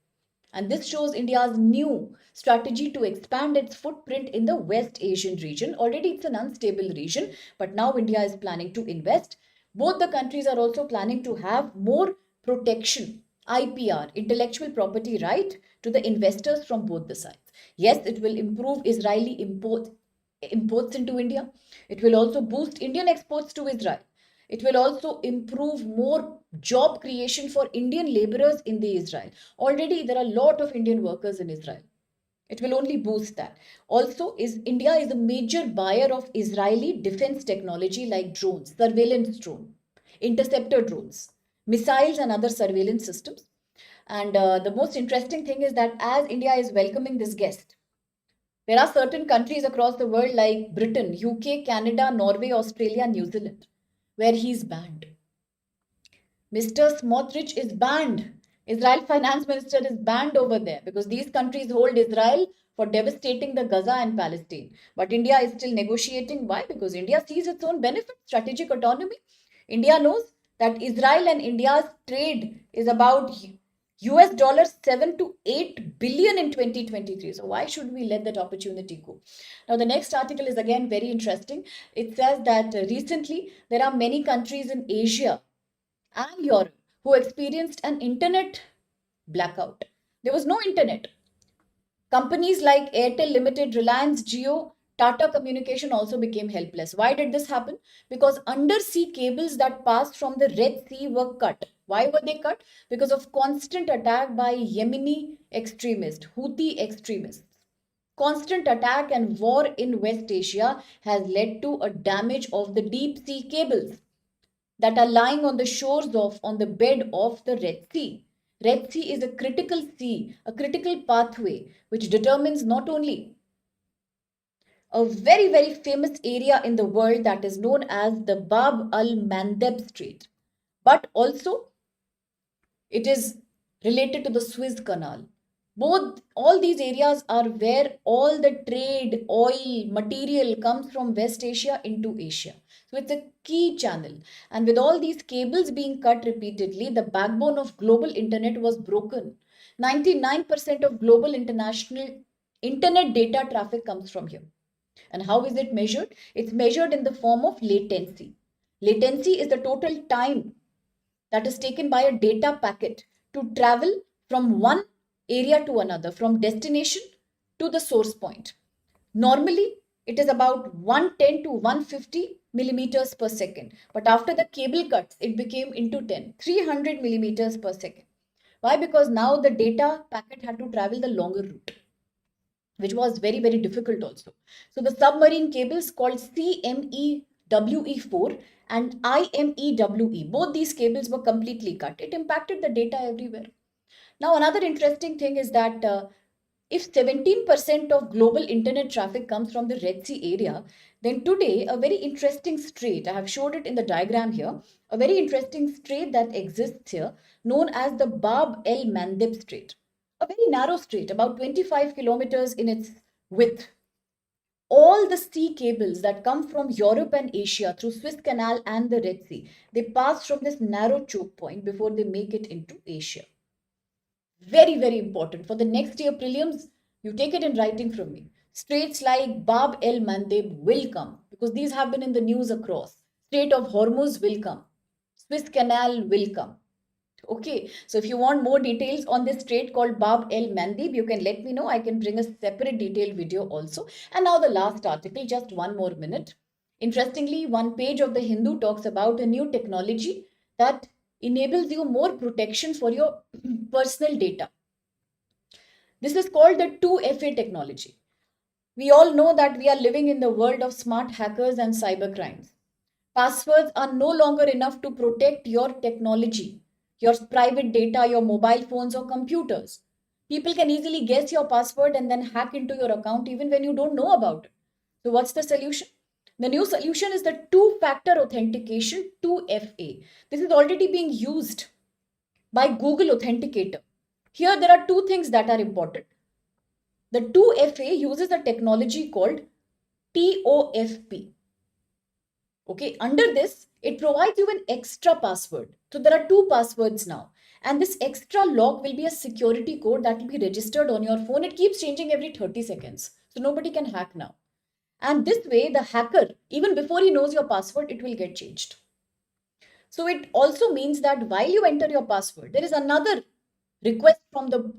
And this shows India's new strategy to expand its footprint in the West Asian region. Already it's an unstable region, but now India is planning to invest. Both the countries are also planning to have more protection, IPR, intellectual property right, to the investors from both the sides. Yes, it will improve Israeli imports into India. It will also boost Indian exports to Israel. It will also improve more job creation for Indian laborers in the Israel. Already there are a lot of Indian workers in Israel. It will only boost that. Also, India is a major buyer of Israeli defense technology like drones, surveillance drone, interceptor drones, missiles and other surveillance systems. And the most interesting thing is that as India is welcoming this guest, there are certain countries across the world like Britain, UK, Canada, Norway, Australia, New Zealand, where he's banned. Mr. Smotrich is banned. Israel finance minister is banned over there because these countries hold Israel for devastating the Gaza and Palestine. But India is still negotiating. Why? Because India sees its own benefit, strategic autonomy. India knows that Israel and India's trade is about US dollars 7 to 8 billion in 2023. So why should we let that opportunity go? Now the next article is again very interesting. It says that recently there are many countries in Asia and Europe who experienced an internet blackout. There was no internet. Companies like Airtel Limited, Reliance Jio, Tata Communication also became helpless. Why did this happen? Because undersea cables that passed from the Red Sea were cut. Why were they cut? Because of constant attack by Yemeni extremists, Houthi extremists. Constant attack and war in West Asia has led to a damage of the deep sea cables that are lying on the shores of, on the bed of the Red Sea. Red Sea is a critical sea, a critical pathway which determines not only a very, very famous area in the world that is known as the Bab al Mandeb Strait, but also it is related to the Suez Canal. Both, all these areas are where all the trade, oil, material comes from West Asia into Asia. So it's a key channel. And with all these cables being cut repeatedly, the backbone of global internet was broken. 99% of global international internet data traffic comes from here. And how is it measured? It's measured in the form of latency. Latency is the total time that is taken by a data packet to travel from one area to another, from destination to the source point. Normally, it is about 110 to 150 millimeters per second. But after the cable cuts, it became into 10, 300 millimeters per second. Why? Because now the data packet had to travel the longer route, which was very, very difficult also. So the submarine cables called CMEWE4 and IMEWE, both these cables were completely cut. It impacted the data everywhere. Now, another interesting thing is that if 17% of global internet traffic comes from the Red Sea area, then today a very interesting strait, I have showed it in the diagram here, a very interesting strait that exists here, known as the Bab el Mandeb Strait. A very narrow strait, about 25 kilometers in its width. All the sea cables that come from Europe and Asia through Suez Canal and the Red Sea, they pass from this narrow choke point before they make it into Asia. Very, very important. For the next year prelims, you take it in writing from me. Straits like Bab el Mandeb will come because these have been in the news across. Strait of Hormuz will come. Swiss Canal will come. Okay, so if you want more details on this strait called Bab el Mandeb, you can let me know. I can bring a separate detailed video also. And now the last article, just one more minute. Interestingly, one page of the Hindu talks about a new technology that enables you more protection for your personal data. This is called the 2FA technology. We all know that we are living in the world of smart hackers and cyber crimes. Passwords are no longer enough to protect your technology, your private data, your mobile phones or computers. People can easily guess your password and then hack into your account even when you don't know about it. So, what's the solution? The new solution is the two factor authentication 2FA. This is already being used by Google Authenticator. Here, there are two things that are important. The 2FA uses a technology called TOFP. Okay, under this, it provides you an extra password. So there are two passwords now. And this extra lock will be a security code that will be registered on your phone. It keeps changing every 30 seconds. So nobody can hack now. And this way, the hacker, even before he knows your password, it will get changed. So it also means that while you enter your password, there is another request from the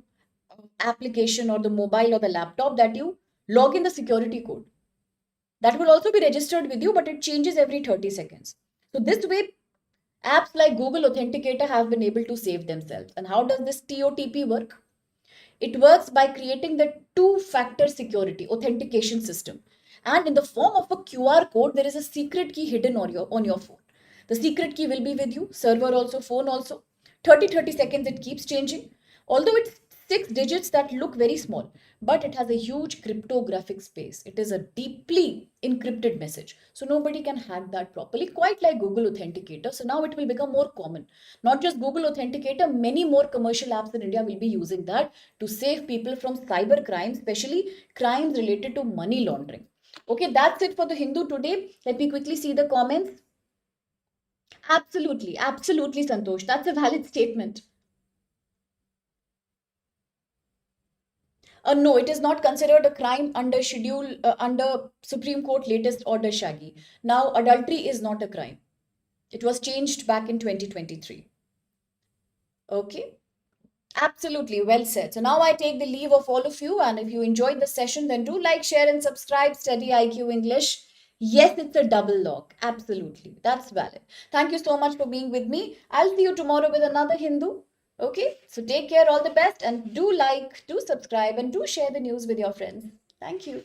application or the mobile or the laptop that you log in the security code. That will also be registered with you, but it changes every 30 seconds. So this way, apps like Google Authenticator have been able to save themselves. And how does this TOTP work? It works by creating the two-factor security authentication system. And in the form of a QR code, there is a secret key hidden on your phone. The secret key will be with you, server also, phone also. 30 seconds, it keeps changing. Although it's 6 digits that look very small, but it has a huge cryptographic space. It is a deeply encrypted message. So nobody can hack that properly, quite like Google Authenticator. So now it will become more common. Not just Google Authenticator, many more commercial apps in India will be using that to save people from cyber crimes, especially crimes related to money laundering. Okay, that's it for the Hindu today. Let me quickly see the comments. Absolutely, absolutely, Santosh. That's a valid statement. No, it is not considered a crime under Supreme Court latest order, Shaggy. Now, adultery is not a crime. It was changed back in 2023. Okay. Absolutely, well said. So now I take the leave of all of you, and if you enjoyed the session, then do like, share, and subscribe. Study IQ English. Yes, it's a double lock. Absolutely, that's valid. Thank you so much for being with me. I'll see you tomorrow with another Hindu. Okay, so take care, all the best, and do like, do subscribe, and do share the news with your friends. Thank you.